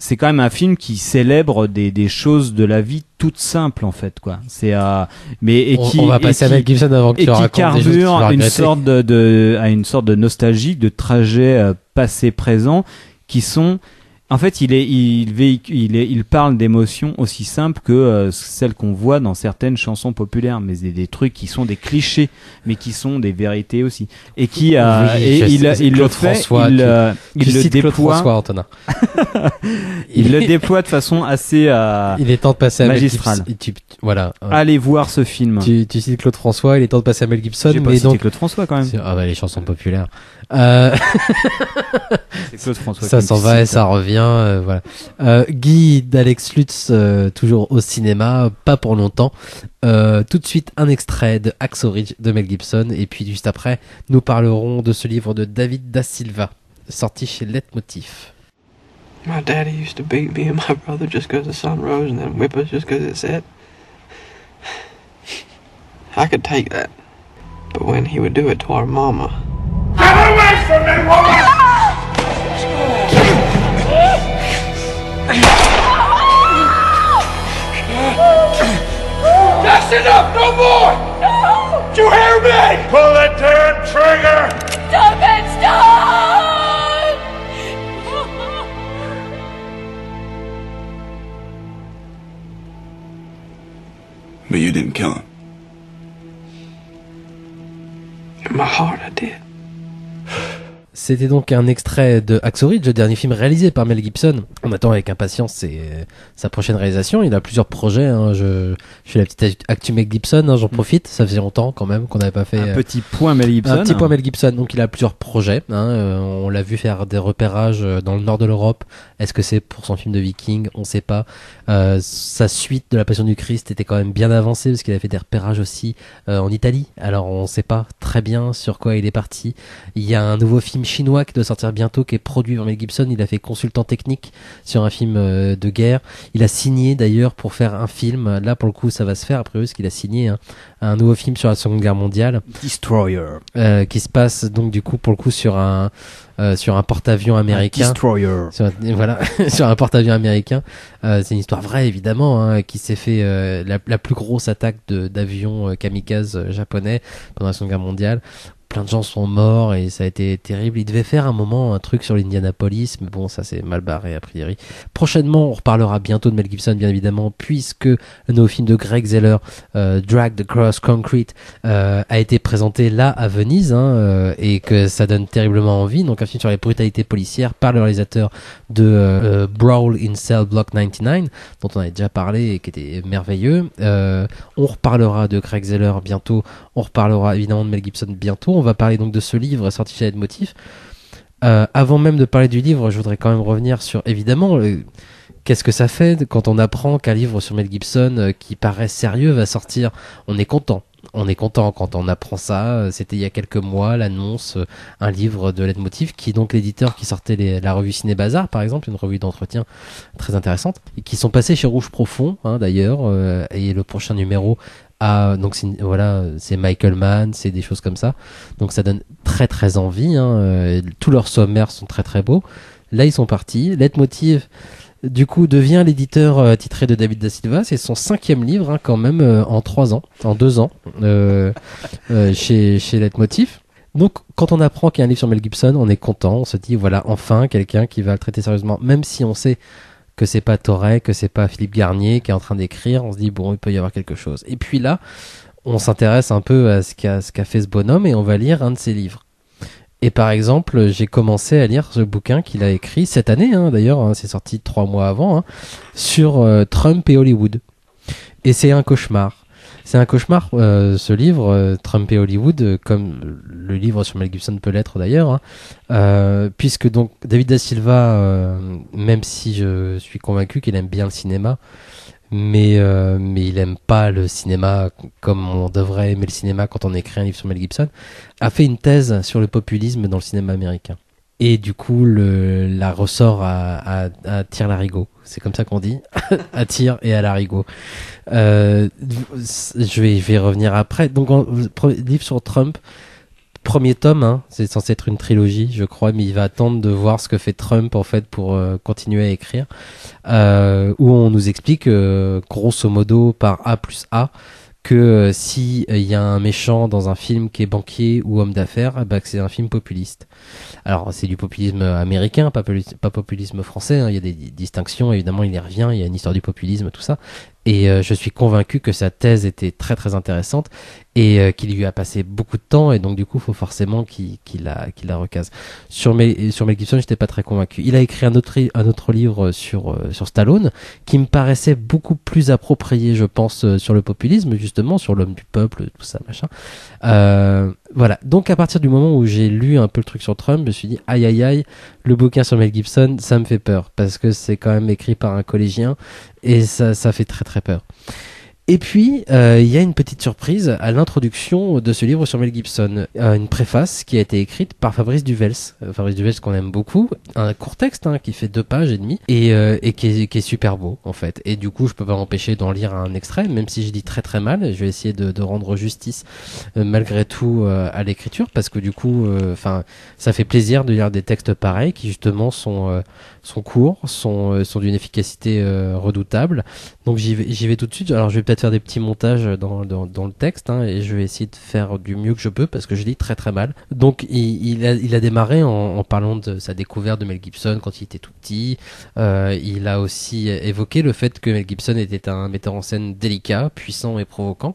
c'est quand même un film qui célèbre des choses de la vie toutes simples en fait quoi. C'est on va passer à Mel Gibson avant que tu racontes des choses que tu vas regretter. une sorte de nostalgie, de trajet passé présent qui sont. En fait, il parle d'émotions aussi simples que celles qu'on voit dans certaines chansons populaires, mais des trucs qui sont des clichés, mais qui sont des vérités aussi. Et qui il le fait, il le déploie. François, Antonin. Il le déploie de façon assez il est temps de passer à magistrale. Mel Gibson. Voilà. Allez voir ce film. Tu cites Claude François, il est temps de passer à Mel Gibson. J'ai pas cité Claude François quand même. Ah bah les chansons populaires. C'est Claude François. Ça s'en va et ça revient. Voilà. Guy d'Alex Lutz, toujours au cinéma, pas pour longtemps. Tout de suite un extrait de Hacksaw Ridge de Mel Gibson, et puis juste après nous parlerons de ce livre de David Da Silva sorti chez Leitmotiv. My daddy used to beat me and my brother just because the sun rose and then whip us just because it set. I could take that, but when he would do it to our mama. Get away from me, woman! That's enough! No more! No! Do you hear me? Pull that damn trigger! Stop it! Stop! But you didn't kill him. In my heart, I did. C'était donc un extrait de Hacksaw Ridge, le dernier film réalisé par Mel Gibson. On attend avec impatience sa prochaine réalisation. Il a plusieurs projets. Hein. Je fais la petite actu Mel Gibson, hein, j'en profite. Ça faisait longtemps quand même qu'on n'avait pas fait... Un petit point Mel Gibson. Un petit point Mel Gibson. Donc il a plusieurs projets. Hein. On l'a vu faire des repérages dans le nord de l'Europe. Est-ce que c'est pour son film de Viking? On sait pas. Sa suite de La Passion du Christ était quand même bien avancée parce qu'il a fait des repérages aussi en Italie. Alors on sait pas très bien sur quoi il est parti. Il y a un nouveau film chinois qui doit sortir bientôt, qui est produit par Mel Gibson. Il a fait consultant technique sur un film de guerre. Il a signé d'ailleurs pour faire un film. Là, pour le coup, ça va se faire après parce qu'il a signé un nouveau film sur la Seconde Guerre mondiale. Destroyer. Qui se passe donc du coup pour le coup sur un porte-avions américain. Destroyer. Voilà, sur un porte-avions américain. C'est une histoire vraie évidemment, hein, qui s'est fait la plus grosse attaque d'avions kamikazes japonais pendant la Seconde Guerre mondiale. Plein de gens sont morts et ça a été terrible. Il devait faire un moment un truc sur l'Indianapolis, mais bon, ça c'est mal barré a priori. Prochainement, on reparlera bientôt de Mel Gibson, bien évidemment, puisque le nouveau film de Greg Zeller, Dragged Across Concrete, a été présenté là à Venise, hein, et que ça donne terriblement envie. Donc un film sur les brutalités policières par le réalisateur de Brawl in Cell Block 99, dont on avait déjà parlé et qui était merveilleux. On reparlera de Greg Zeller bientôt. On reparlera évidemment de Mel Gibson bientôt. On va parler donc de ce livre sorti chez Leitmotiv. Avant même de parler du livre, je voudrais quand même revenir sur, évidemment, qu'est-ce que ça fait quand on apprend qu'un livre sur Mel Gibson qui paraît sérieux va sortir. On est content. On est content quand on apprend ça. C'était il y a quelques mois l'annonce, un livre de Leitmotiv qui est donc l'éditeur qui sortait la revue Ciné Bazar, par exemple, une revue d'entretien très intéressante, et qui sont passés chez Rouge Profond, hein, d'ailleurs, et le prochain numéro donc c'est Michael Mann, c'est des choses comme ça, donc ça donne très très envie, hein. Tous leurs sommaires sont très très beaux. Là ils sont partis. Leitmotiv du coup devient l'éditeur titré de David Da Silva. C'est son 5e livre, hein, quand même, en 2 ans chez Leitmotiv. Donc quand on apprend qu'il y a un livre sur Mel Gibson, on est content, on se dit voilà, enfin quelqu'un qui va le traiter sérieusement, même si on sait que c'est pas Toré, que c'est pas Philippe Garnier qui est en train d'écrire. On se dit bon, il peut y avoir quelque chose. Et puis là, on s'intéresse un peu à ce qu'a fait ce bonhomme et on va lire un de ses livres. Et par exemple, j'ai commencé à lire ce bouquin qu'il a écrit cette année, hein, d'ailleurs, hein, c'est sorti 3 mois avant, hein, sur Trump et Hollywood. Et c'est un cauchemar. C'est un cauchemar, ce livre, Trump et Hollywood, comme le livre sur Mel Gibson peut l'être d'ailleurs, hein, puisque donc David Da Silva, même si je suis convaincu qu'il aime bien le cinéma, mais il aime pas le cinéma comme on devrait aimer le cinéma quand on écrit un livre sur Mel Gibson, a fait une thèse sur le populisme dans le cinéma américain. Et du coup, la ressort à Tire-Larigot. C'est comme ça qu'on dit. À Tire et à Larigot. Je vais revenir après. Donc, livre sur Trump. Premier tome, hein, c'est censé être une trilogie, je crois, mais il va attendre de voir ce que fait Trump, en fait, pour continuer à écrire. Où on nous explique, grosso modo, par A plus A, que si il y a un méchant dans un film qui est banquier ou homme d'affaires, bah que c'est un film populiste. Alors c'est du populisme américain, pas populisme français, hein. Il y a des distinctions, évidemment il y revient, il y a une histoire du populisme, tout ça. Et je suis convaincu que sa thèse était très très intéressante et qu'il lui a passé beaucoup de temps, et donc du coup il faut forcément qu'il la recase. Sur Mel Gibson, j'étais pas très convaincu. Il a écrit un autre livre sur Stallone qui me paraissait beaucoup plus approprié, je pense, sur le populisme, justement, sur l'homme du peuple, tout ça, machin. Voilà. Donc à partir du moment où j'ai lu un peu le truc sur Trump, je me suis dit aïe aïe aïe, le bouquin sur Mel Gibson, ça me fait peur parce que c'est quand même écrit par un collégien et ça fait très très peur. Et puis, il y a une petite surprise à l'introduction de ce livre sur Mel Gibson. Une préface qui a été écrite par Fabrice Duvels. Fabrice Duvels qu'on aime beaucoup. Un court texte, hein, qui fait 2 pages et demie et qui est super beau, en fait. Et du coup, je peux pas m'empêcher d'en lire un extrait, même si je dis très très mal. Je vais essayer de rendre justice, malgré tout, à l'écriture, parce que du coup, ça fait plaisir de lire des textes pareils qui, justement, sont courts, sont d'une efficacité redoutable. Donc j'y vais tout de suite. Alors je vais peut-être de faire des petits montages dans le texte, hein, et je vais essayer de faire du mieux que je peux parce que je lis très très mal. Donc il a démarré en parlant de sa découverte de Mel Gibson quand il était tout petit. Il a aussi évoqué le fait que Mel Gibson était un metteur en scène délicat, puissant et provoquant.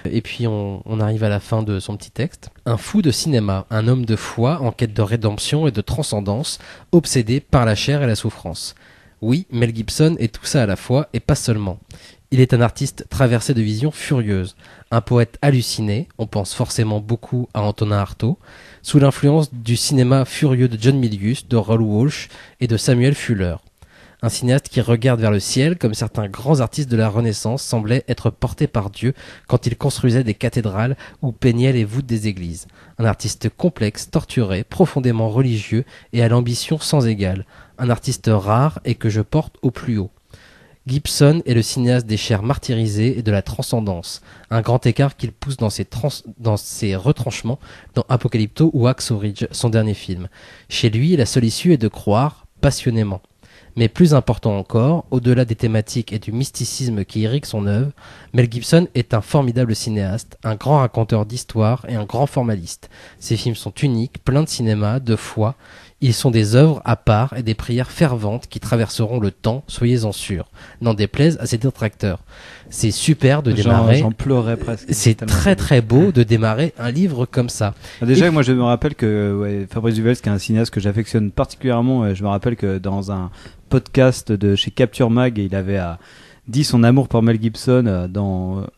Et puis on arrive à la fin de son petit texte. Un fou de cinéma, un homme de foi en quête de rédemption et de transcendance, obsédé par la chair et la souffrance. Oui, Mel Gibson est tout ça à la fois, et pas seulement. Il est un artiste traversé de visions furieuses, un poète halluciné, on pense forcément beaucoup à Antonin Artaud, sous l'influence du cinéma furieux de John Milius, de Raoul Walsh et de Samuel Fuller. Un cinéaste qui regarde vers le ciel comme certains grands artistes de la Renaissance semblaient être portés par Dieu quand ils construisaient des cathédrales ou peignaient les voûtes des églises. Un artiste complexe, torturé, profondément religieux et à l'ambition sans égale. Un artiste rare et que je porte au plus haut. Gibson est le cinéaste des chairs martyrisées et de la transcendance, un grand écart qu'il pousse dans ses retranchements dans Apocalypto ou Hacksaw Ridge, son dernier film. Chez lui, la seule issue est de croire passionnément. Mais plus important encore, au-delà des thématiques et du mysticisme qui irrigue son œuvre, Mel Gibson est un formidable cinéaste, un grand raconteur d'histoire et un grand formaliste. Ses films sont uniques, pleins de cinéma, de foi. Ils sont des œuvres à part et des prières ferventes qui traverseront le temps, soyez-en sûrs. N'en déplaise à ses détracteurs. C'est super de démarrer. J'en pleurais presque. C'est très très beau de démarrer un livre comme ça. Déjà, moi je me rappelle que Fabrice Duvels, qui est un cinéaste que j'affectionne particulièrement, je me rappelle que dans un podcast de chez Capture Mag, il avait dit son amour pour Mel Gibson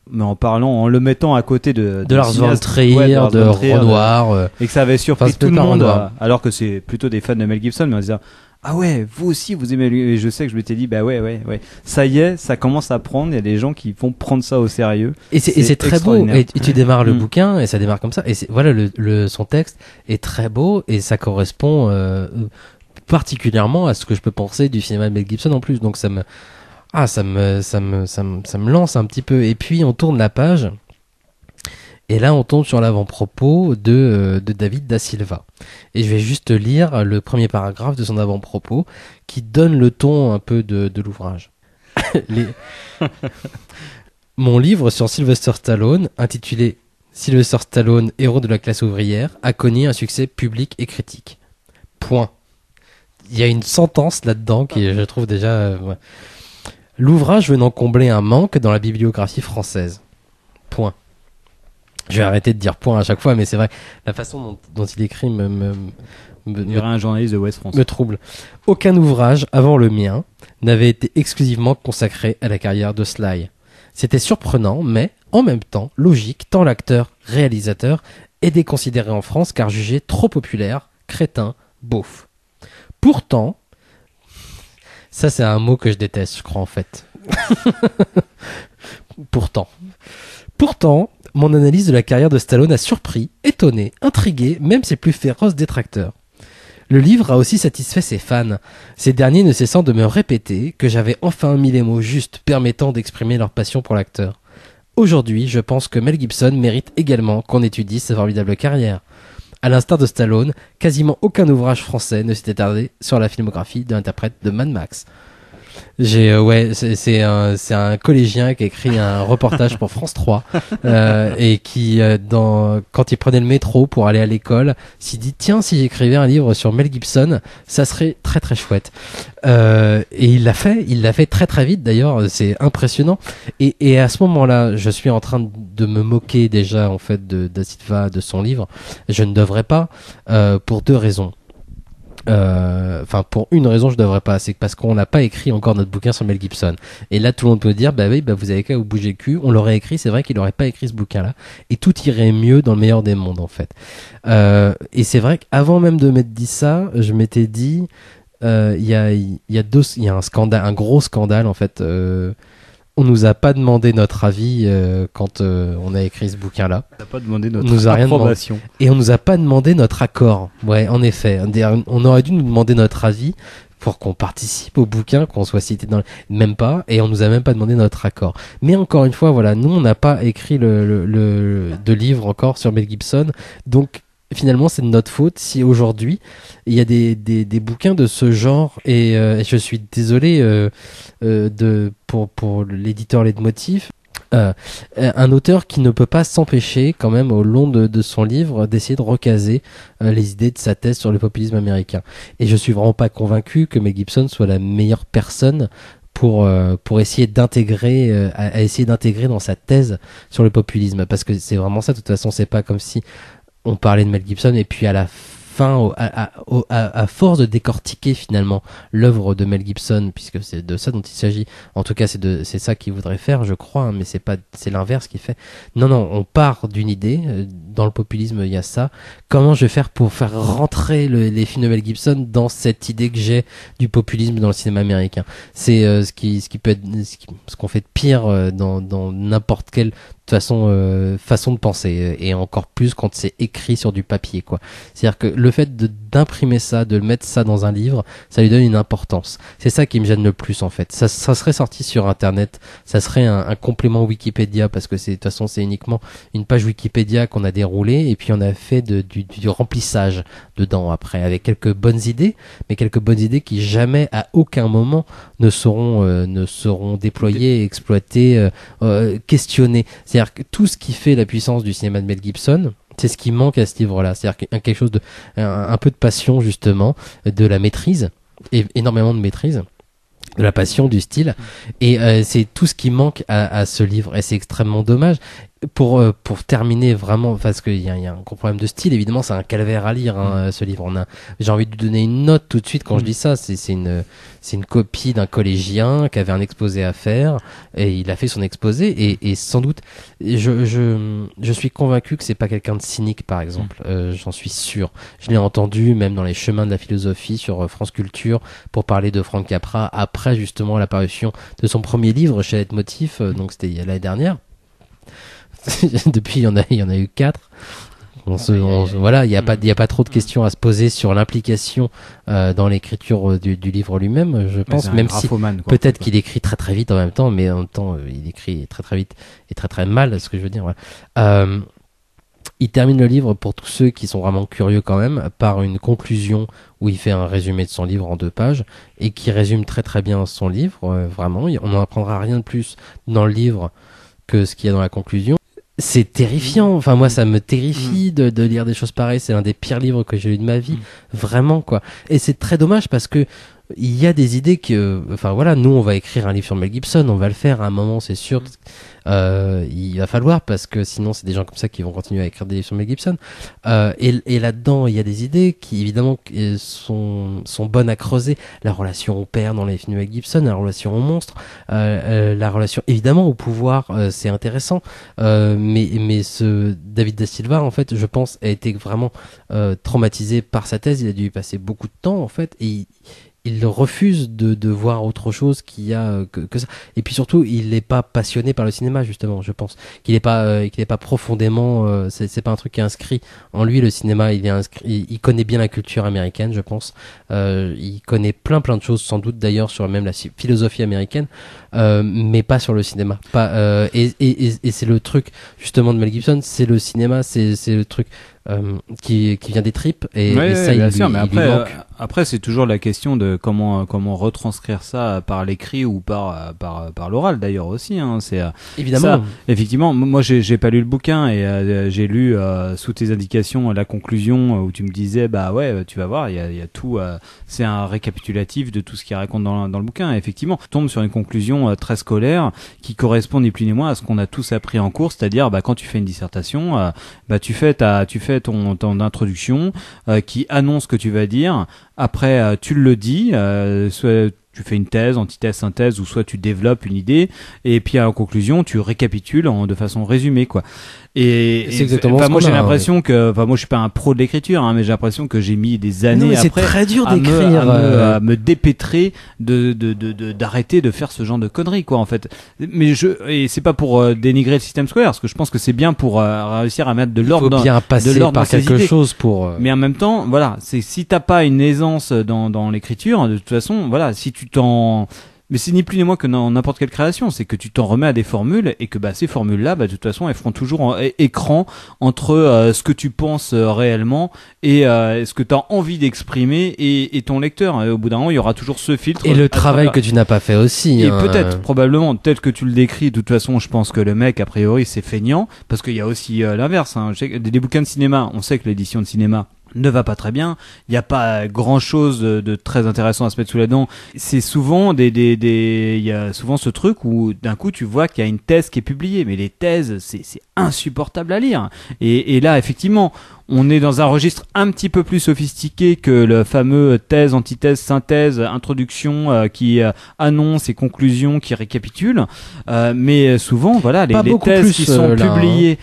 mais en parlant, en le mettant à côté de Lars von Trier, de Renoir, et que ça avait surpris tout le monde, alors que c'est plutôt des fans de Mel Gibson, mais on se disait ah ouais, vous aussi vous aimez lui. Et je sais que je m'étais dit bah ouais, ça y est, ça commence à prendre, il y a des gens qui vont prendre ça au sérieux, et c'est très beau, et tu démarres le bouquin et ça démarre comme ça, et voilà, son texte est très beau et ça correspond particulièrement à ce que je peux penser du cinéma de Mel Gibson en plus, donc ça me lance un petit peu. Et puis on tourne la page et là on tombe sur l'avant-propos de David Da Silva, et je vais juste lire le premier paragraphe de son avant-propos qui donne le ton un peu de l'ouvrage. Mon livre sur Sylvester Stallone, intitulé Sylvester Stallone, héros de la classe ouvrière, a connu un succès public et critique. Point. Il y a une sentence là-dedans qui, je trouve déjà... L'ouvrage venant combler un manque dans la bibliographie française. Point. Je vais arrêter de dire point à chaque fois, mais c'est vrai, la façon dont il écrit il y aurait un journaliste de Ouest France. Me trouble. Aucun ouvrage, avant le mien, n'avait été exclusivement consacré à la carrière de Sly. C'était surprenant, mais, en même temps, logique, tant l'acteur-réalisateur est déconsidéré en France car jugé trop populaire, crétin, beauf. Pourtant, ça c'est un mot que je déteste, je crois en fait. Pourtant, mon analyse de la carrière de Stallone a surpris, étonné, intrigué, même ses plus féroces détracteurs. Le livre a aussi satisfait ses fans, ces derniers ne cessant de me répéter que j'avais enfin mis les mots justes permettant d'exprimer leur passion pour l'acteur. Aujourd'hui, je pense que Mel Gibson mérite également qu'on étudie sa formidable carrière. À l'instar de Stallone, quasiment aucun ouvrage français ne s'est attardé sur la filmographie de l'interprète de Mad Max. C'est un collégien qui a écrit un reportage pour France 3 et qui quand il prenait le métro pour aller à l'école, s'est dit tiens, si j'écrivais un livre sur Mel Gibson, ça serait très très chouette. Et il l'a fait très très vite d'ailleurs, c'est impressionnant. Et à ce moment-là, je suis en train de me moquer déjà en fait de Da Silva, de son livre. Je ne devrais pas, pour deux raisons. Pour une raison, je devrais pas, c'est parce qu'on n'a pas écrit encore notre bouquin sur Mel Gibson. Et là, tout le monde peut dire, bah oui, vous avez qu'à vous bouger le cul. On l'aurait écrit, c'est vrai qu'il aurait pas écrit ce bouquin-là. Et tout irait mieux dans le meilleur des mondes, en fait. Et c'est vrai qu'avant même de m'être dit ça, je m'étais dit, il y a un scandale, un gros scandale, en fait, on nous a pas demandé notre avis quand on a écrit ce bouquin-là. On n'a pas demandé notre approbation. Et on nous a pas demandé notre accord. Ouais, en effet. On aurait dû nous demander notre avis pour qu'on participe au bouquin, qu'on soit cité dans même pas, et on nous a même pas demandé notre accord. Mais encore une fois, voilà, nous on n'a pas écrit de livre encore sur Mel Gibson, donc finalement c'est de notre faute si aujourd'hui il y a des bouquins de ce genre, et je suis désolé pour l'éditeur Leitmotiv. Un auteur qui ne peut pas s'empêcher quand même au long de son livre d'essayer de recaser les idées de sa thèse sur le populisme américain. Et je suis vraiment pas convaincu que Mel Gibson soit la meilleure personne pour essayer d'intégrer à essayer d'intégrer dans sa thèse sur le populisme, parce que c'est vraiment ça. De toute façon, c'est pas comme si on parlait de Mel Gibson et puis à la fin, à force de décortiquer finalement l'œuvre de Mel Gibson, puisque c'est de ça dont il s'agit. En tout cas, c'est ça qu'il voudrait faire, je crois, hein, mais c'est l'inverse qu'il fait. Non, on part d'une idée. Dans le populisme, il y a ça. Comment je vais faire pour faire rentrer les films de Mel Gibson dans cette idée que j'ai du populisme dans le cinéma américain? C'est ce qui peut être ce qu'on fait de pire dans n'importe quelle façon de penser, et encore plus quand c'est écrit sur du papier, quoi. C'est-à-dire que le fait d'imprimer ça, de mettre ça dans un livre, ça lui donne une importance. C'est ça qui me gêne le plus, en fait. Ça serait sorti sur Internet, ça serait un complément Wikipédia, parce que de toute façon c'est uniquement une page Wikipédia qu'on a déroulée, et puis on a fait du remplissage dedans après, avec quelques bonnes idées, mais quelques bonnes idées qui jamais à aucun moment ne seront déployées, exploitées, questionnées. C'est-à-dire que tout ce qui fait la puissance du cinéma de Mel Gibson, c'est ce qui manque à ce livre-là. C'est-à-dire quelque chose un peu de passion, justement, de la maîtrise, et énormément de maîtrise, de la passion, du style, et c'est tout ce qui manque à ce livre, et c'est extrêmement dommage. Pour terminer vraiment, parce qu'il y a un gros problème de style, évidemment, c'est un calvaire à lire, hein, ce livre. J'ai envie de lui donner une note tout de suite quand je dis ça. C'est une copie d'un collégien qui avait un exposé à faire, et il a fait son exposé, et sans doute, je suis convaincu que c'est pas quelqu'un de cynique, par exemple. J'en suis sûr. Je l'ai entendu même dans les chemins de la philosophie sur France Culture pour parler de Frank Capra après justement l'apparition de son premier livre chez Leitmotiv, donc c'était l'année dernière. Depuis, il y en a eu 4. Voilà, il y a pas trop de questions à se poser sur l'implication dans l'écriture du livre lui-même, je pense, même si peut-être qu'il écrit très très vite en même temps, mais en même temps il écrit très très vite et très très mal, ce que je veux dire. Voilà. Il termine le livre, pour tous ceux qui sont vraiment curieux quand même, par une conclusion où il fait un résumé de son livre en 2 pages, et qui résume très très bien son livre, vraiment. On n'en apprendra rien de plus dans le livre que ce qu'il y a dans la conclusion. C'est terrifiant. Enfin, moi, ça me terrifie de lire des choses pareilles. C'est l'un des pires livres que j'ai lu de ma vie. Vraiment, quoi. Et c'est très dommage parce que il y a des idées que, enfin voilà, nous on va écrire un livre sur Mel Gibson, on va le faire à un moment, c'est sûr. Il va falloir, parce que sinon c'est des gens comme ça qui vont continuer à écrire des livres sur Mel Gibson. Et là-dedans, il y a des idées qui évidemment sont bonnes à creuser. La relation au père dans les films de Mel Gibson, la relation au monstre, la relation évidemment au pouvoir, c'est intéressant. Mais ce David Da Silva, en fait, je pense, a été vraiment traumatisé par sa thèse. Il a dû y passer beaucoup de temps, en fait, et il refuse de voir autre chose qu'il y a que ça. Et puis surtout, il n'est pas passionné par le cinéma, justement, je pense. Qu'il n'est pas profondément, c'est pas un truc qui est inscrit en lui, le cinéma. Il connaît bien la culture américaine, je pense. Il connaît plein de choses, sans doute d'ailleurs, sur même la philosophie américaine, mais pas sur le cinéma. Et c'est le truc, justement, de Mel Gibson, c'est le cinéma, c'est le truc qui vient des tripes, et ça, bien il sûr, mais lui manque. après c'est toujours la question de comment retranscrire ça par l'écrit ou par l'oral d'ailleurs aussi, hein. C'est évidemment ça, effectivement. Moi j'ai pas lu le bouquin, et j'ai lu sous tes indications la conclusion où tu me disais bah ouais, tu vas voir, il y a tout, c'est un récapitulatif de tout ce qu'il raconte dans le bouquin, et effectivement on tombe sur une conclusion très scolaire qui correspond ni plus ni moins à ce qu'on a tous appris en cours, c'est-à-dire quand tu fais une dissertation, tu fais ton introduction qui annonce ce que tu vas dire. Après, tu le dis, soit tu fais une thèse, antithèse, synthèse, ou soit tu développes une idée, et puis en conclusion, tu récapitules de façon résumée, quoi. C'est exactement moi j'ai l'impression que, moi je suis pas un pro de l'écriture, hein, mais j'ai l'impression que j'ai mis des années après très dur d'écrire, à me dépêtrer d'arrêter de faire ce genre de conneries, quoi, en fait. Mais et c'est pas pour dénigrer le système scolaire, parce que je pense que c'est bien pour réussir à mettre de l'ordre dans, bien passer par quelque chose pour mais en même temps, voilà, c'est si t'as pas une aisance dans l'écriture, de toute façon, voilà, si tu t'en Mais c'est ni plus ni moins que dans n'importe quelle création, c'est que tu t'en remets à des formules et que ces formules-là, de toute façon, elles feront toujours écran entre ce que tu penses réellement et ce que tu as envie d'exprimer et ton lecteur. Et au bout d'un moment, il y aura toujours ce filtre. Et le travail que tu n'as pas fait aussi. Et peut-être, probablement, peut-être que tu le décris. De toute façon, je pense que le mec, a priori, c'est feignant, parce qu'il y a aussi l'inverse. Hein. Des bouquins de cinéma, on sait que l'édition de cinéma ne va pas très bien, il n'y a pas grand chose de très intéressant à se mettre sous la dent. C'est souvent il y a souvent ce truc où d'un coup tu vois qu'il y a une thèse qui est publiée, mais les thèses c'est insupportable à lire. Et là effectivement on est dans un registre un petit peu plus sophistiqué que le fameux thèse, antithèse, synthèse, introduction qui annonce et conclusion qui récapitule. Mais souvent, voilà, les thèses qui sont publiées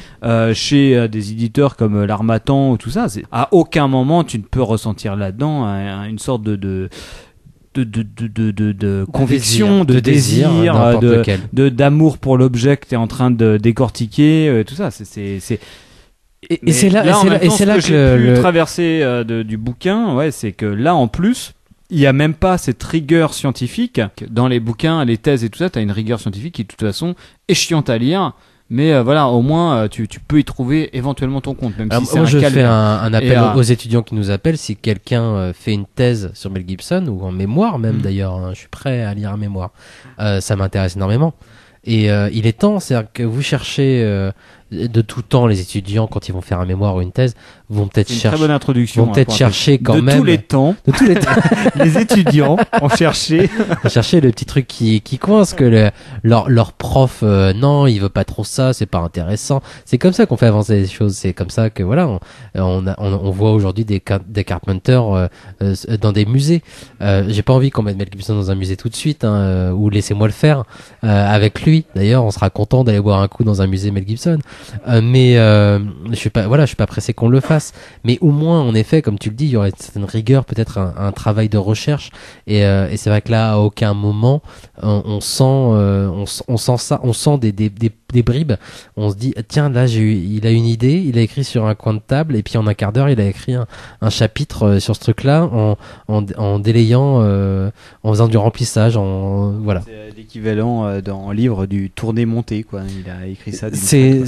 chez des éditeurs comme l'Harmattan ou tout ça, à aucun moment tu ne peux ressentir là-dedans une sorte de conviction, de désir, d'amour pour l'objet que tu es en train de décortiquer, tout ça. Et c'est là que j'ai pu traverser du bouquin, c'est que là en plus, il n'y a même pas cette rigueur scientifique. Dans les bouquins, les thèses et tout ça, tu as une rigueur scientifique qui de toute façon est chiante à lire. Mais voilà, au moins tu peux y trouver éventuellement ton compte, même si c'est moi, je fais un appel aux étudiants qui nous appellent. Si quelqu'un fait une thèse sur Mel Gibson ou en mémoire même d'ailleurs, hein, je suis prêt à lire un mémoire. Ça m'intéresse énormément. Et il est temps, c'est-à-dire que vous cherchez de tout temps, les étudiants quand ils vont faire un mémoire ou une thèse vont peut-être chercher. Très bonne introduction. Vont peut-être chercher quand même. De tous les temps, les étudiants ont cherché. Chercher le petit truc qui coince, que leur prof non, il veut pas trop ça, c'est pas intéressant. C'est comme ça qu'on fait avancer les choses. C'est comme ça que voilà, on voit aujourd'hui des Carpenter dans des musées. J'ai pas envie qu'on mette Mel Gibson dans un musée tout de suite, hein, ou laissez-moi le faire avec lui. D'ailleurs, on sera content d'aller boire un coup dans un musée Mel Gibson. Mais je suis pas pressé qu'on le fasse. Mais au moins, en effet, comme tu le dis, il y aurait une certaine rigueur, peut-être un travail de recherche. Et c'est vrai que là, à aucun moment, on sent ça, on sent des bribes. On se dit, tiens, là, il a une idée, il a écrit sur un coin de table, et puis en un quart d'heure, il a écrit un chapitre sur ce truc-là, en délayant, en faisant du remplissage, voilà. C'est l'équivalent dans le livre du tourné-monté, quoi. Il a écrit ça.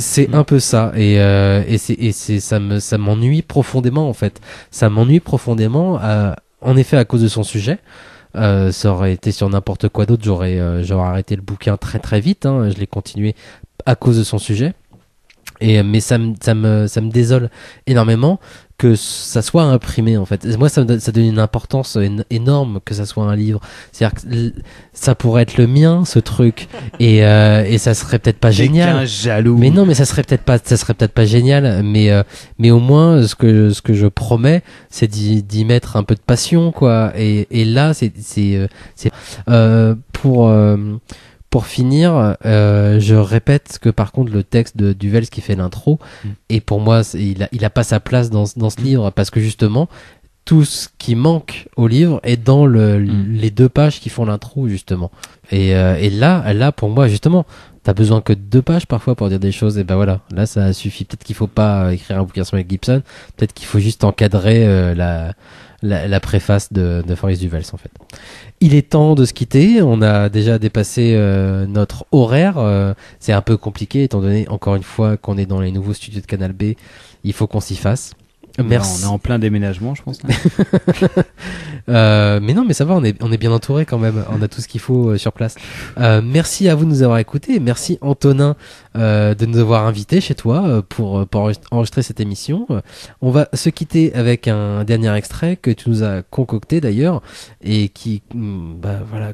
C'est un peu ça, et ça m'ennuie profondément en fait. Ça m'ennuie profondément, en effet à cause de son sujet. Ça aurait été sur n'importe quoi d'autre, j'aurais arrêté le bouquin très très vite. Hein. Je l'ai continué à cause de son sujet. Mais ça me désole énormément que ça soit imprimé en fait. Moi ça donne une importance énorme que ça soit un livre. C'est-à-dire que ça pourrait être le mien ce truc et ça serait peut-être pas génial. Jaloux. Mais non, mais ça serait peut-être pas génial, mais au moins ce que je promets c'est d'y mettre un peu de passion quoi. Et là c'est pour finir, je répète que par contre le texte de Duvels qui fait l'intro, et pour moi il a pas sa place dans ce livre, parce que justement tout ce qui manque au livre est dans les 2 pages qui font l'intro justement. Et là pour moi justement t'as besoin que de 2 pages parfois pour dire des choses, et ben voilà, là ça suffit. Peut-être qu'il faut pas écrire un bouquin sur Mel Gibson, peut-être qu'il faut juste encadrer la préface de Fabrice Duvels en fait. Il est temps de se quitter, on a déjà dépassé notre horaire, c'est un peu compliqué étant donné encore une fois qu'on est dans les nouveaux studios de Canal B, il faut qu'on s'y fasse. Merci. Non, on est en plein déménagement, je pense. Mais non, mais ça va, on est bien entouré quand même. On a tout ce qu'il faut sur place. Merci à vous de nous avoir écoutés. Merci Antonin de nous avoir invités chez toi pour enregistrer cette émission. On va se quitter avec un dernier extrait que tu nous as concocté d'ailleurs et qui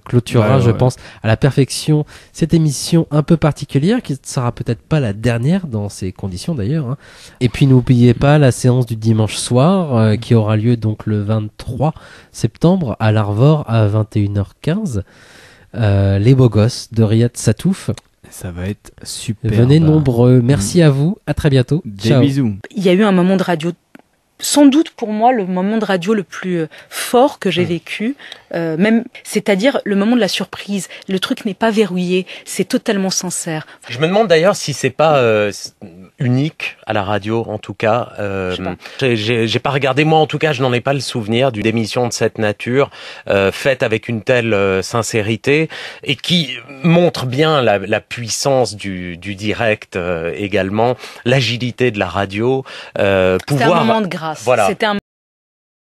clôturera, je pense, à la perfection cette émission un peu particulière qui ne sera peut-être pas la dernière dans ces conditions d'ailleurs. Hein. Et puis n'oubliez pas la séance du dimanche soir qui aura lieu donc le 23 septembre à l'Arvor à 21h15. Les beaux gosses de Riyad Satouf. Ça va être super. Venez nombreux. Merci à vous. À très bientôt. Des bisous. Il y a eu un moment de radio sans doute pour moi le moment de radio le plus fort que j'ai vécu, même, c'est-à-dire le moment de la surprise. Le truc n'est pas verrouillé, c'est totalement sincère. Je me demande d'ailleurs si c'est pas unique à la radio, en tout cas. J'ai pas regardé, moi en tout cas, je n'en ai pas le souvenir d'une émission de cette nature faite avec une telle sincérité et qui montre bien la puissance du direct également, l'agilité de la radio. C'était un moment de grâce. Voilà. C'était un